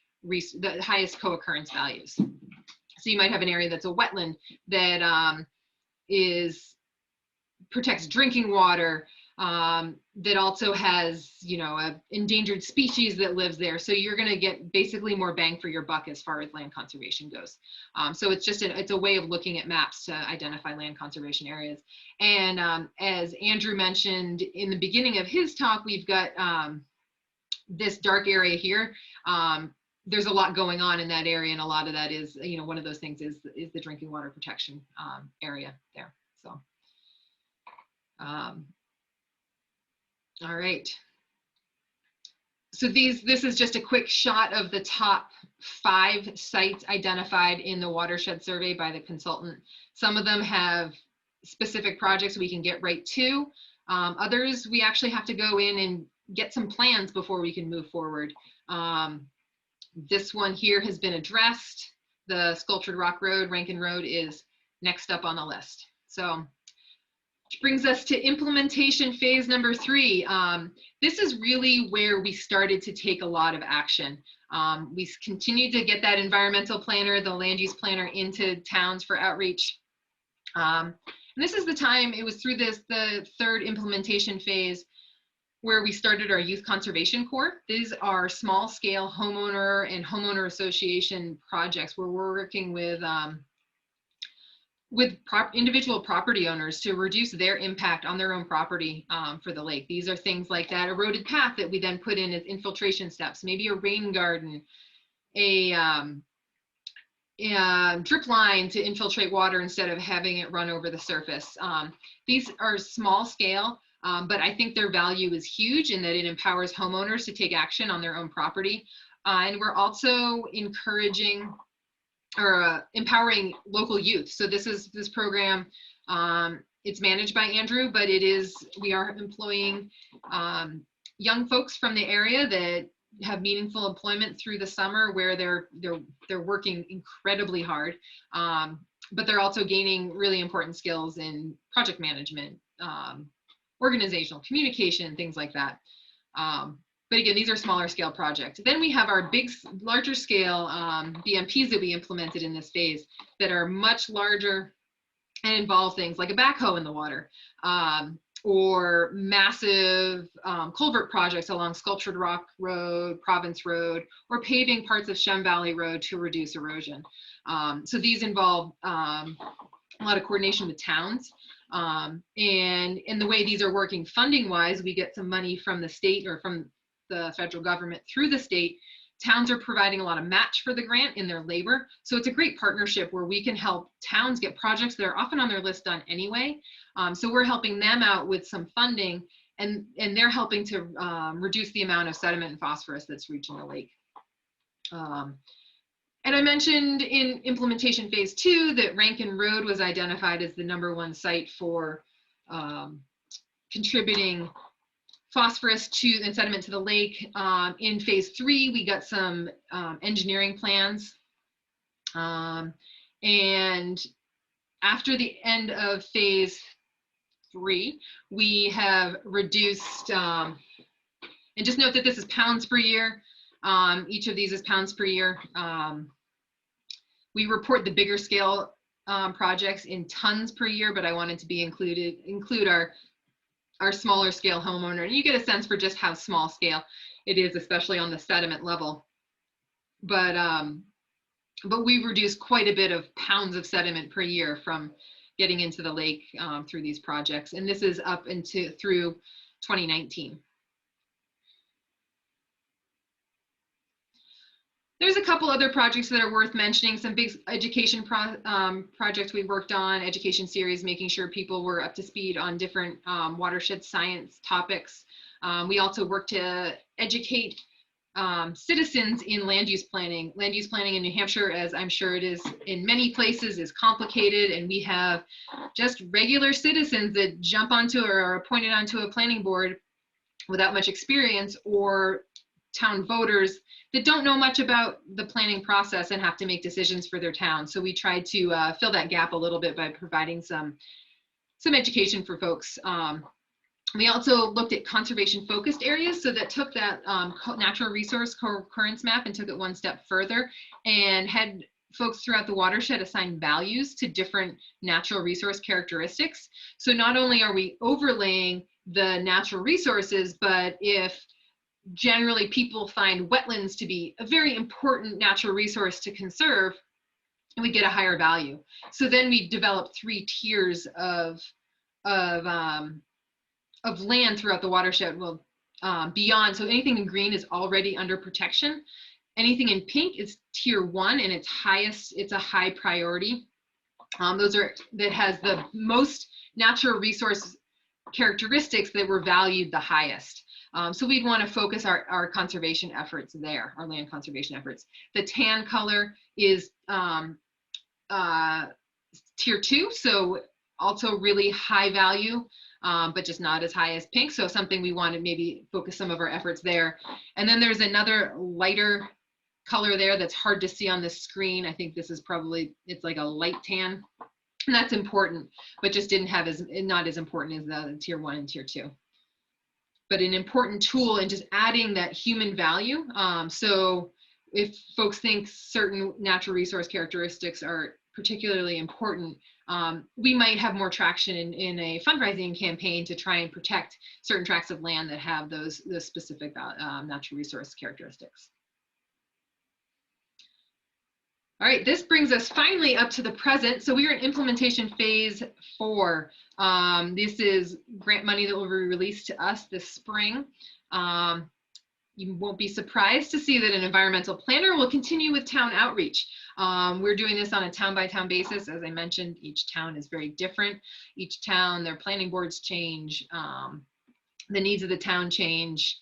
co-occurrence values. So you might have an area that's a wetland that protects drinking water, that also has, a endangered species that lives there. So you're going to get basically more bang for your buck as far as land conservation goes. So it's just it's a way of looking at maps to identify land conservation areas. And as Andrew mentioned in the beginning of his talk, we've got this dark area here. There's a lot going on in that area, and a lot of that is, one of those things is the drinking water protection area there. So. All right. So this is just a quick shot of the top 5 sites identified in the watershed survey by the consultant. Some of them have specific projects we can get right to. Others, we actually have to go in and get some plans before we can move forward. This one here has been addressed. The Sculptured Rock Road, Rankin Road, is next up on the list. So, which brings us to implementation phase number 3. This is really where we started to take a lot of action. We continued to get that environmental planner, the land use planner, into towns for outreach. And this is the time, it was through the 3rd implementation phase where we started our Youth Conservation Corps. These are small scale homeowner and homeowner association projects where we're working with individual property owners to reduce their impact on their own property for the lake. These are things like that eroded path that we then put in as infiltration steps, maybe a rain garden, a drip line to infiltrate water instead of having it run over the surface. These are small scale, but I think their value is huge in that it empowers homeowners to take action on their own property. And we're also encouraging or empowering local youth. So this program, it's managed by Andrew, but we are employing young folks from the area that have meaningful employment through the summer, where they're working incredibly hard, but they're also gaining really important skills in project management, organizational communication, things like that. But again, these are smaller scale projects. Then we have our larger scale BMPs that we implemented in this phase that are much larger and involve things like a backhoe in the water, or massive culvert projects along Sculptured Rock Road, Province Road, or paving parts of Shem Valley Road to reduce erosion. So these involve a lot of coordination with towns. And the way these are working funding wise, we get some money from the state or from the federal government through the state. Towns are providing a lot of match for the grant in their labor. So it's a great partnership where we can help towns get projects that are often on their list done anyway. So we're helping them out with some funding, and they're helping to reduce the amount of sediment and phosphorus that's reaching the lake. And I mentioned in implementation phase 2 that Rankin Road was identified as the #1 site for contributing phosphorus and sediment to the lake. In phase 3, we got some engineering plans. And after the end of phase 3, we have reduced, and just note that this is pounds per year. Each of these is pounds per year. We report the bigger scale projects in tons per year, but I wanted to include our smaller scale homeowner, and you get a sense for just how small scale it is, especially on the sediment level. But we reduce quite a bit of pounds of sediment per year from getting into the lake through these projects, and this is up through 2019. There's a couple other projects that are worth mentioning, some big education projects we worked on, education series, making sure people were up to speed on different watershed science topics. We also worked to educate citizens in land use planning. Land use planning in New Hampshire, as I'm sure it is in many places, is complicated, and we have just regular citizens that jump onto or are appointed onto a planning board without much experience, or town voters that don't know much about the planning process and have to make decisions for their town. So we tried to fill that gap a little bit by providing some education for folks. We also looked at conservation focused areas, so that took that natural resource occurrence map and took it one step further and had folks throughout the watershed assign values to different natural resource characteristics. So not only are we overlaying the natural resources, but if generally people find wetlands to be a very important natural resource to conserve, we get a higher value. So then we developed 3 tiers of land throughout the watershed. Well, beyond, so anything in green is already under protection. Anything in pink is tier 1, and it's a high priority. That has the most natural resource characteristics that were valued the highest. So we'd want to focus our conservation efforts there, our land conservation efforts. The tan color is tier 2, so also really high value, but just not as high as pink. So something we want to maybe focus some of our efforts there. And then there's another lighter color there that's hard to see on the screen. I think this is probably, it's like a light tan. And that's important, but just not as important as the tier 1 and tier 2. But an important tool in just adding that human value. So if folks think certain natural resource characteristics are particularly important, we might have more traction in a fundraising campaign to try and protect certain tracts of land that have those specific natural resource characteristics. All right, this brings us finally up to the present. So we are in implementation phase 4. This is grant money that will be released to us this spring. You won't be surprised to see that an environmental planner will continue with town outreach. We're doing this on a town-by-town basis. As I mentioned, each town is very different. Each town, their planning boards change, the needs of the town change.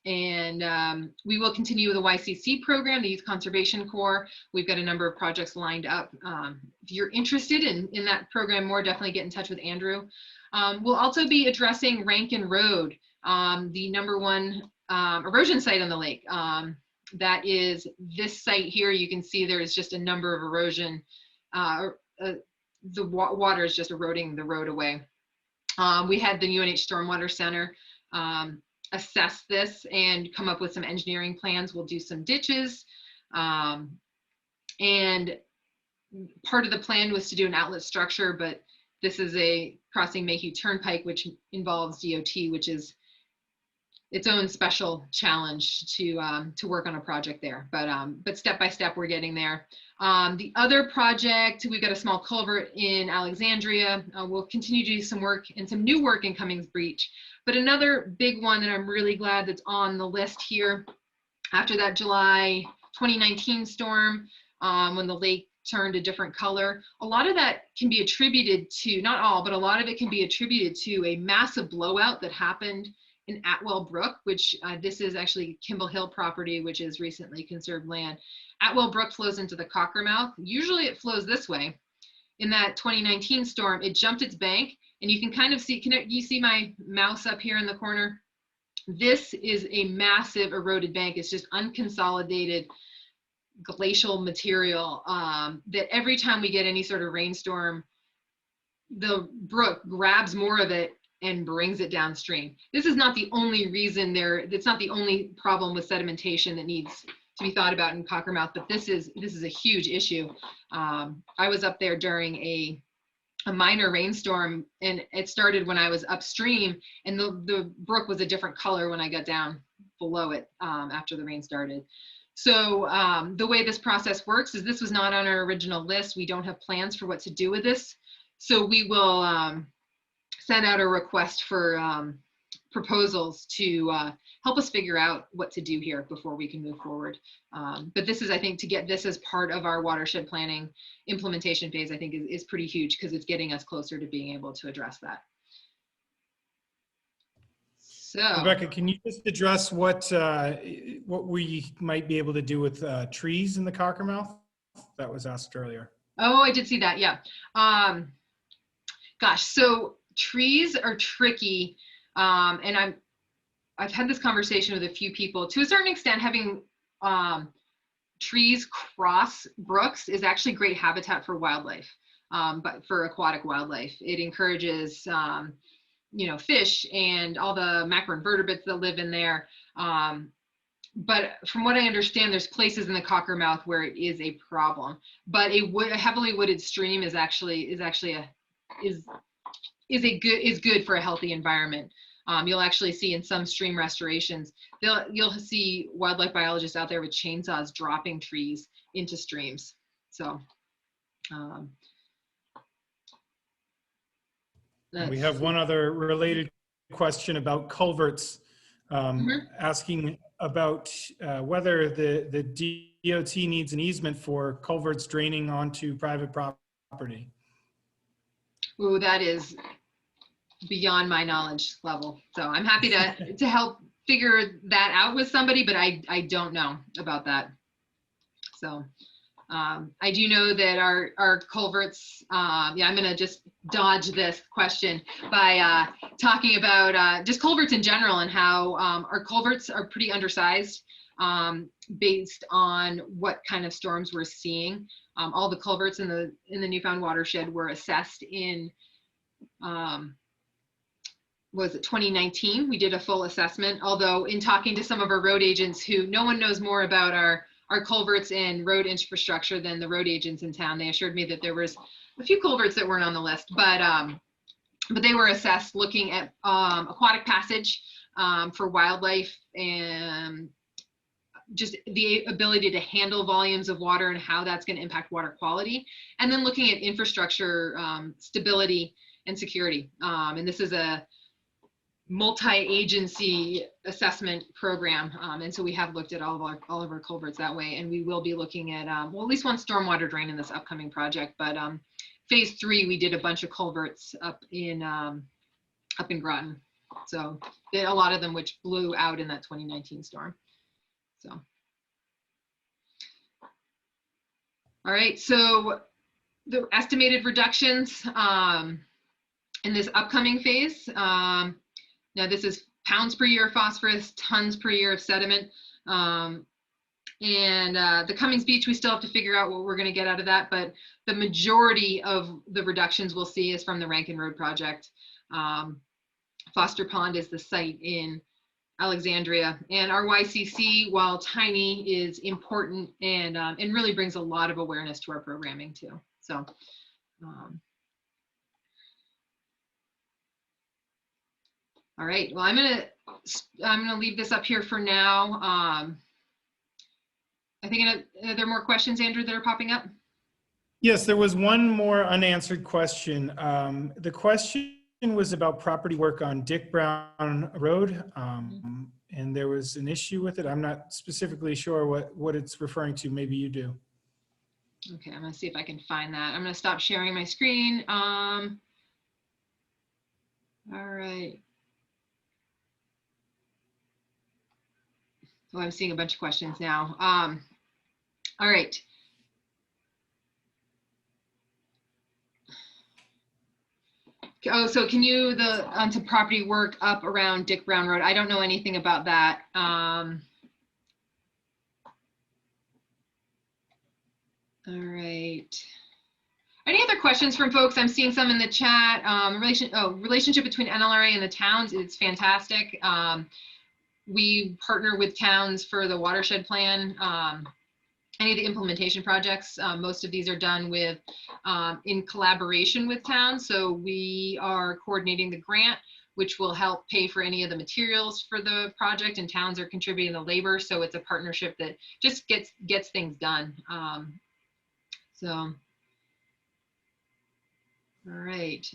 We will continue with the YCC program, the Youth Conservation Corps. We've got a number of projects lined up. If you're interested in that program more, definitely get in touch with Andrew. We'll also be addressing Rankin Road, the -- 1 erosion site on the lake. That is this site here. You can see there's just a number of erosion. The water is just eroding the road away. We had the UNH Stormwater Center assess this and come up with some engineering plans. We'll do some ditches. And part of the plan was to do an outlet structure, but this is a crossing Mayhew Turnpike, which involves DOT, which is its own special challenge to work on a project there. But step by step, we're getting there. The other project, we've got a small culvert in Alexandria. We'll continue to do some work and some new work in Cummings Breach. But another big one that I'm really glad that's on the list here, after that July 2019 storm, when the lake turned a different color, a lot of that can be attributed to, not all, but a lot of it can be attributed to a massive blowout that happened in Atwell Brook, which this is actually Kimball Hill property, which is recently conserved land. Atwell Brook flows into the Cockermouth. Usually it flows this way. In that 2019 storm, it jumped its bank, and you can kind of see, you see my mouse up here in the corner? This is a massive eroded bank. It's just unconsolidated glacial material that every time we get any sort of rainstorm, the brook grabs more of it and brings it downstream. This is not the only reason it's not the only problem with sedimentation that needs to be thought about in Cockermouth, but this is a huge issue. I was up there during a minor rainstorm, and it started when I was upstream, and the brook was a different color when I got down below it after the rain started. So the way this process works is this was not on our original list. We don't have plans for what to do with this. So we will send out a request for proposals to help us figure out what to do here before we can move forward. But this is, I think, to get this as part of our watershed planning implementation phase, I think is pretty huge because it's getting us closer to being able to address that. So, Rebecca, can you just address what we might be able to do with trees in the Cockermouth? That was asked earlier. Oh, I did see that, yeah. Gosh, so trees are tricky, and I've had this conversation with a few people. To a certain extent, having trees cross brooks is actually great habitat for wildlife, but for aquatic wildlife. It encourages, you know, fish and all the macroinvertebrates that live in there. But from what I understand, there's places in the Cockermouth where it is a problem. But a heavily wooded stream is good for a healthy environment. You'll actually see in some stream restorations, you'll see wildlife biologists out there with chainsaws dropping trees into streams. So we have one other related question about culverts, asking about whether the DOT needs an easement for culverts draining onto private property. Ooh, that is beyond my knowledge level. So I'm happy to help figure that out with somebody, but I don't know about that. So I do know that our culverts, yeah, I'm gonna just dodge this question by talking about just culverts in general and how our culverts are pretty undersized based on what kind of storms we're seeing. All the culverts in the Newfound watershed were assessed in was it 2019? We did a full assessment, although in talking to some of our road agents who no one knows more about our culverts and road infrastructure than the road agents in town, they assured me that there was a few culverts that weren't on the list, but they were assessed looking at aquatic passage for wildlife and just the ability to handle volumes of water and how that's going to impact water quality, and then looking at infrastructure stability and security. And this is a multi-agency assessment program, and so we have looked at all of our culverts that way, and we will be looking at well, at least one stormwater drain in this upcoming project. But phase 3, we did a bunch of culverts up in Groton, so a lot of them which blew out in that 2019 storm. So, all right, so the estimated reductions in this upcoming phase. Now this is pounds per year of phosphorus, tons per year of sediment. And the Cummings Beach, we still have to figure out what we're going to get out of that, but the majority of the reductions we'll see is from the Rankin Road project. Foster Pond is the site in Alexandria, and our YCC, while tiny, is important and really brings a lot of awareness to our programming too. So. All right, well, I'm gonna leave this up here for now. I think are there more questions, Andrew, that are popping up? Yes, there was one more unanswered question. The question was about property work on Dick Brown Road, and there was an issue with it. I'm not specifically sure what it's referring to. Maybe you do. Okay, I'm gonna see if I can find that. I'm gonna stop sharing my screen. All right. Oh, I'm seeing a bunch of questions now. All right. Oh, so can you, onto property work up around Dick Brown Road? I don't know anything about that. All right. Any other questions from folks? I'm seeing some in the chat. Relationship between NLRA and the towns is fantastic. We partner with towns for the watershed plan. Any of the implementation projects, most of these are done with in collaboration with towns. So we are coordinating the grant, which will help pay for any of the materials for the project, and towns are contributing the labor. So it's a partnership that just gets things done. So, all right.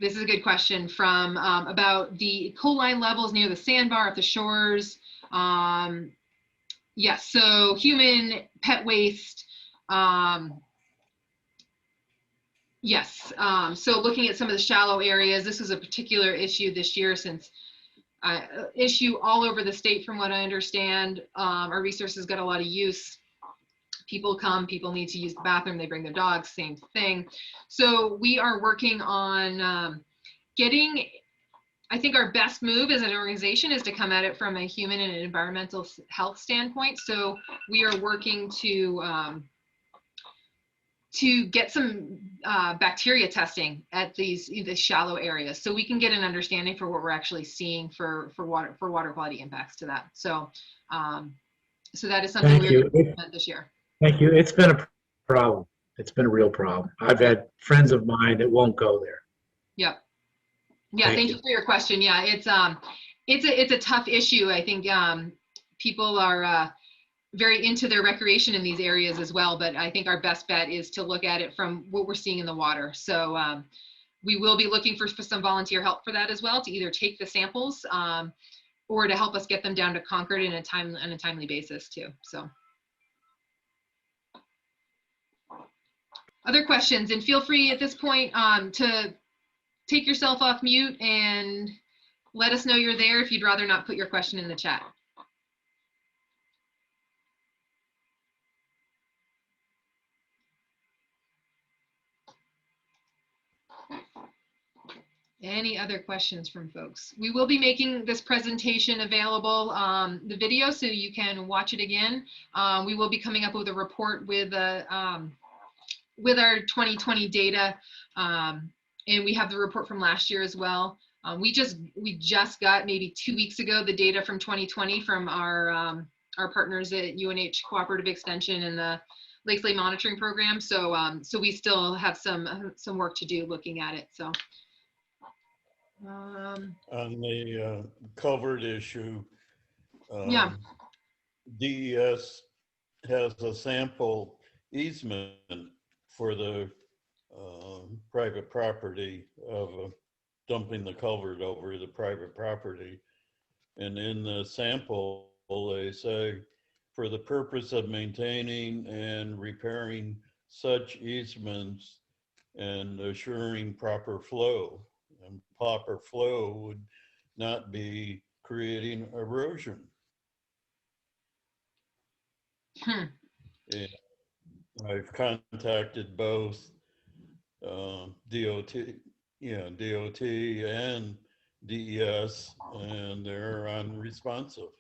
This is a good question from about the E. coli levels near the sandbar at the shores. Yes, so human pet waste. Yes, so looking at some of the shallow areas, this is a particular issue this year since issue all over the state from what I understand. Our resources got a lot of use. People come, people need to use the bathroom, they bring their dogs, same thing. So we are working on getting I think our best move as an organization is to come at it from a human and environmental health standpoint. So we are working to get some bacteria testing at these shallow areas, so we can get an understanding for what we're actually seeing for water quality impacts to that. So so that is something we're going to implement this year. Thank you. It's been a problem. It's been a real problem. I've had friends of mine that won't go there. Yep. Yeah. Thank you for your question. Yeah, it's a tough issue. I think people are very into their recreation in these areas as well, but I think our best bet is to look at it from what we're seeing in the water. So we will be looking for some volunteer help for that as well, to either take the samples or to help us get them down to Concord on a timely basis too. So other questions, and feel free at this point to take yourself off mute and let us know you're there if you'd rather not put your question in the chat. Any other questions from folks? We will be making this presentation available, the video, so you can watch it again. We will be coming up with a report with our 2020 data, and we have the report from last year as well. We just got maybe 2 weeks ago the data from 2020 from our partners at UNH Cooperative Extension and the Lakes Lake Monitoring Program. So so we still have some work to do looking at it. So. On the culvert issue, Yeah. DES has a sample easement for the private property of dumping the culvert over the private property. And in the sample, they say, for the purpose of maintaining and repairing such easements and assuring proper flow. And proper flow would not be creating erosion. And I've contacted both DOT and DES, and they're unresponsive.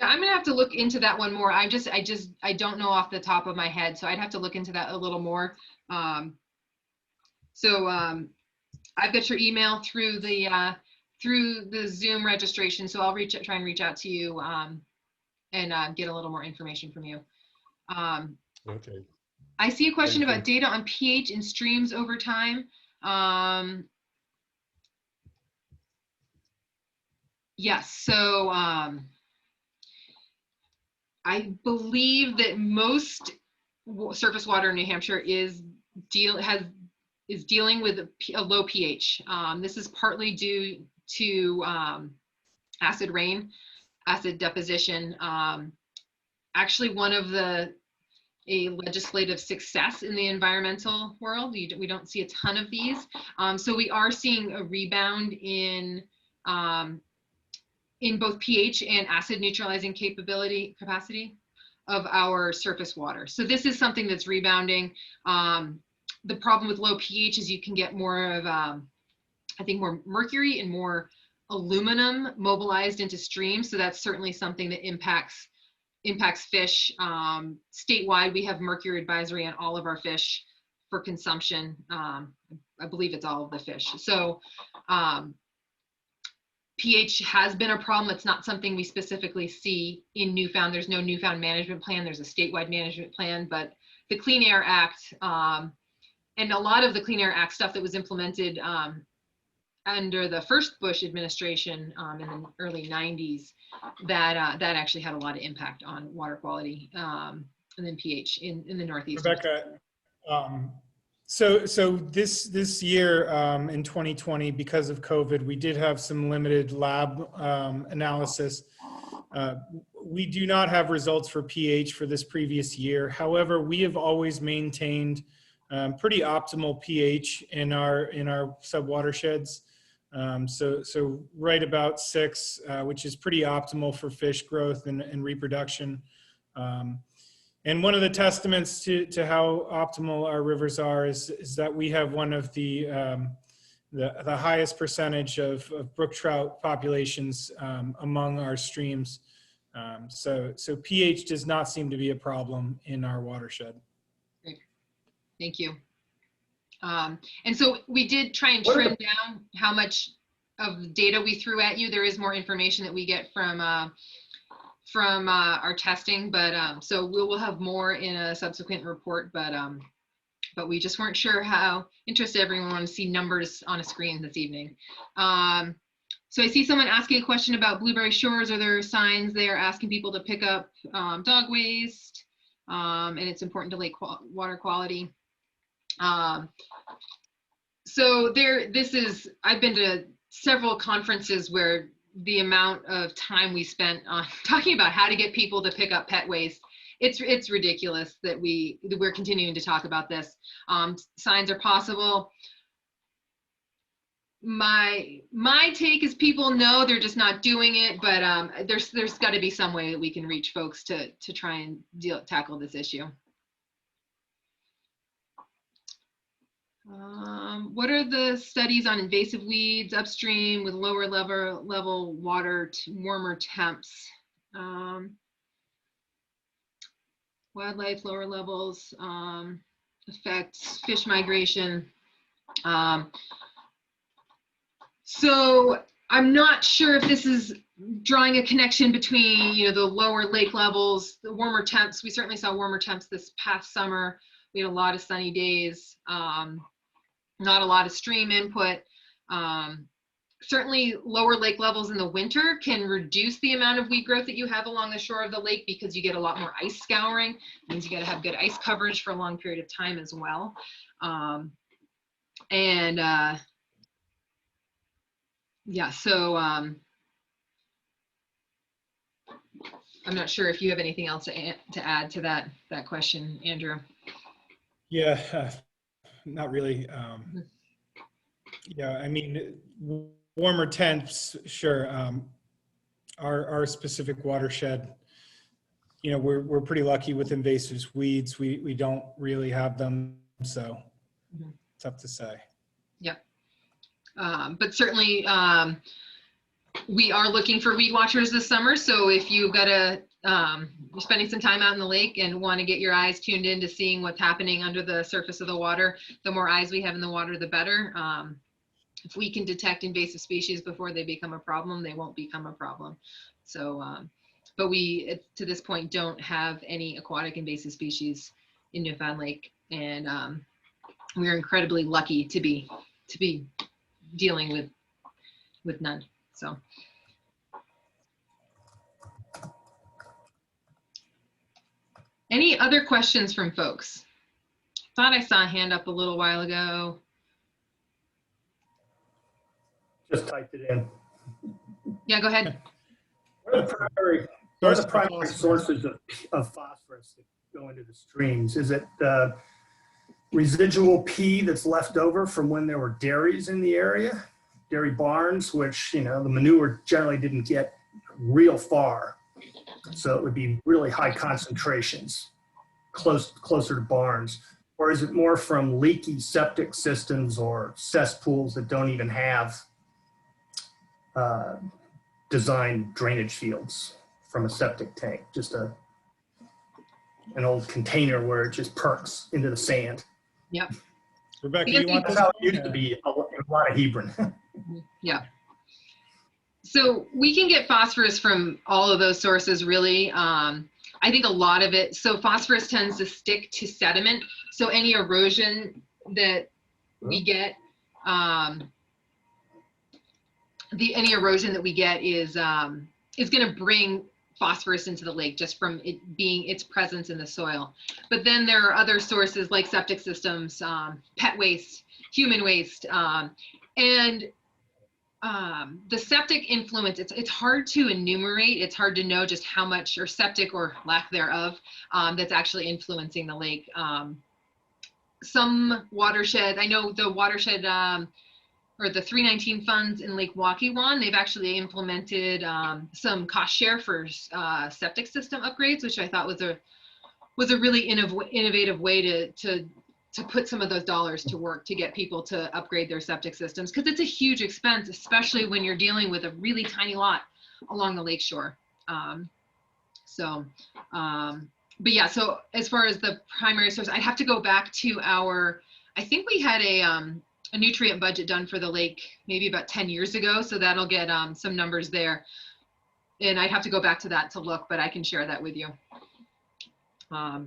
Yeah, I'm gonna have to look into that one more. I don't know off the top of my head, so I'd have to look into that a little more. I've got your email through the Zoom registration, so I'll try and reach out to you and get a little more information from you. Okay. I see a question Thank you. about data on pH in streams over time. Yes, so I believe that most surface water in New Hampshire is dealing with a low pH. This is partly due to acid rain, acid deposition. Actually, one of a legislative success in the environmental world. We don't see a ton of these. So we are seeing a rebound in both pH and acid neutralizing capacity of our surface water. So this is something that's rebounding. The problem with low pH is you can get more of, I think, more mercury and more aluminum mobilized into streams. So that's certainly something that impacts fish. Statewide, we have mercury advisory on all of our fish for consumption. I believe it's all of the fish. So pH has been a problem. It's not something we specifically see in Newfound. There's no Newfound management plan. There's a statewide management plan, but the Clean Air Act, and a lot of the Clean Air Act stuff that was implemented under the first Bush administration in the early 90s, that actually had a lot of impact on water quality and then pH in the Northeast. Rebecca, so this year in 2020, because of COVID, we did have some limited lab analysis. We do not have results for pH for this previous year. However, we have always maintained pretty optimal pH in our sub-watersheds. So right about 6, which is pretty optimal for fish growth and reproduction. And one of the testaments to how optimal our rivers are is that we have one of the the highest percentage of brook trout populations among our streams. So pH does not seem to be a problem in our watershed. Great. Thank you. And so we did try and trim down how much of data we threw at you. There is more information that we get from our testing, but so we will have more in a subsequent report, but we just weren't sure how interested everyone wanted to see numbers on a screen this evening. So I see someone asking a question about Blueberry Shores. Are there signs there asking people to pick up dog waste? And it's important to lake water quality. So I've been to several conferences where the amount of time we spent on talking about how to get people to pick up pet waste, it's ridiculous that we're continuing to talk about this. Signs are possible. My take is people know, they're just not doing it, but there's got to be some way that we can reach folks to try and tackle this issue. What are the studies on invasive weeds upstream with lower level water to warmer temps? Wildlife lower levels affects fish migration. So I'm not sure if this is drawing a connection between, the lower lake levels, the warmer temps. We certainly saw warmer temps this past summer. We had a lot of sunny days, not a lot of stream input. Certainly lower lake levels in the winter can reduce the amount of weed growth that you have along the shore of the lake because you get a lot more ice scouring. It means you got to have good ice coverage for a long period of time as well. Yeah, so I'm not sure if you have anything else to add to that question, Andrew. Yeah, not really. Yeah, I mean, warmer temps, sure. Our specific watershed, we're pretty lucky with invasive weeds. We don't really have them, so tough to say. Yep. But certainly we are looking for weed watchers this summer. So if you've got you're spending some time out in the lake and want to get your eyes tuned in to seeing what's happening under the surface of the water, the more eyes we have in the water, the better. If we can detect invasive species before they become a problem, they won't become a problem. So, but we, to this point, don't have any aquatic invasive species in Newfound Lake. And we're incredibly lucky to be dealing with none. So. Any other questions from folks? Thought I saw a hand up a little while ago. Just typed it in. Yeah, go ahead. What are the primary sources of phosphorus that go into the streams? Is it residual pee that's left over from when there were dairies in the area? Dairy barns, which, the manure generally didn't get real far. So it would be really high concentrations, closer to barns. Or is it more from leaky septic systems or cesspools that don't even have designed drainage fields from a septic tank? Just an old container where it just perks into the sand. Yep. Rebecca, you want That's this? how it used to be in a lot of Hebron. Yeah. So we can get phosphorus from all of those sources, really. I think a lot of it, so phosphorus tends to stick to sediment. So any erosion that we get, any erosion that we get is going to bring phosphorus into the lake just from it being its presence in the soil. But then there are other sources like septic systems, pet waste, human waste, and the septic influence, it's hard to enumerate. It's hard to know just how much, or septic or lack thereof, that's actually influencing the lake. Some watershed, I know the watershed, or the 319 funds in Lake Waukee, they've actually implemented some cost share for septic system upgrades, which I thought was a really innovative way to put some of those dollars to work to get people to upgrade their septic systems, because it's a huge expense, especially when you're dealing with a really tiny lot along the lakeshore. But yeah, so as far as the primary source, I'd have to go back to I think we had a nutrient budget done for the lake maybe about 10 years ago. So that'll get some numbers there. And I'd have to go back to that to look, but I can share that with you. As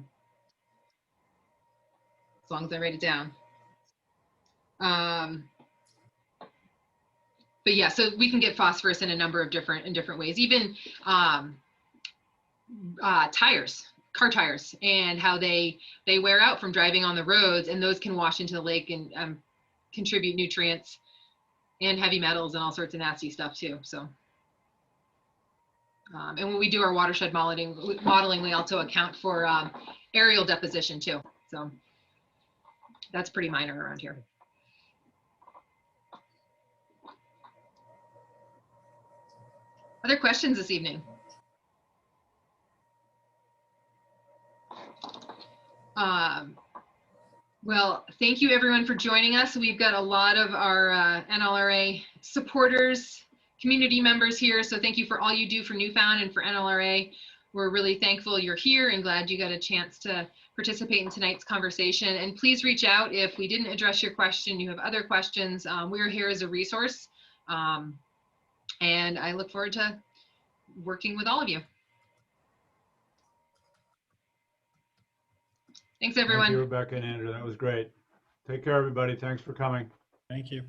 long as I write it down. But yeah, so we can get phosphorus in a number of different ways, even tires, car tires, and how they wear out from driving on the roads, and those can wash into the lake and contribute nutrients and heavy metals and all sorts of nasty stuff too. So, and when we do our watershed modeling, we also account for aerial deposition too. So that's pretty minor around here. Other questions this evening? Well, thank you everyone for joining us. We've got a lot of our NLRA supporters, community members here. So thank you for all you do for Newfound and for NLRA. We're really thankful you're here and glad you got a chance to participate in tonight's conversation. And please reach out if we didn't address your question, you have other questions. We're here as a resource. And I look forward to working with all of you. Thanks, everyone. Thank you, Rebecca and Andrew. That was great. Take care, everybody. Thanks for coming. Thank you.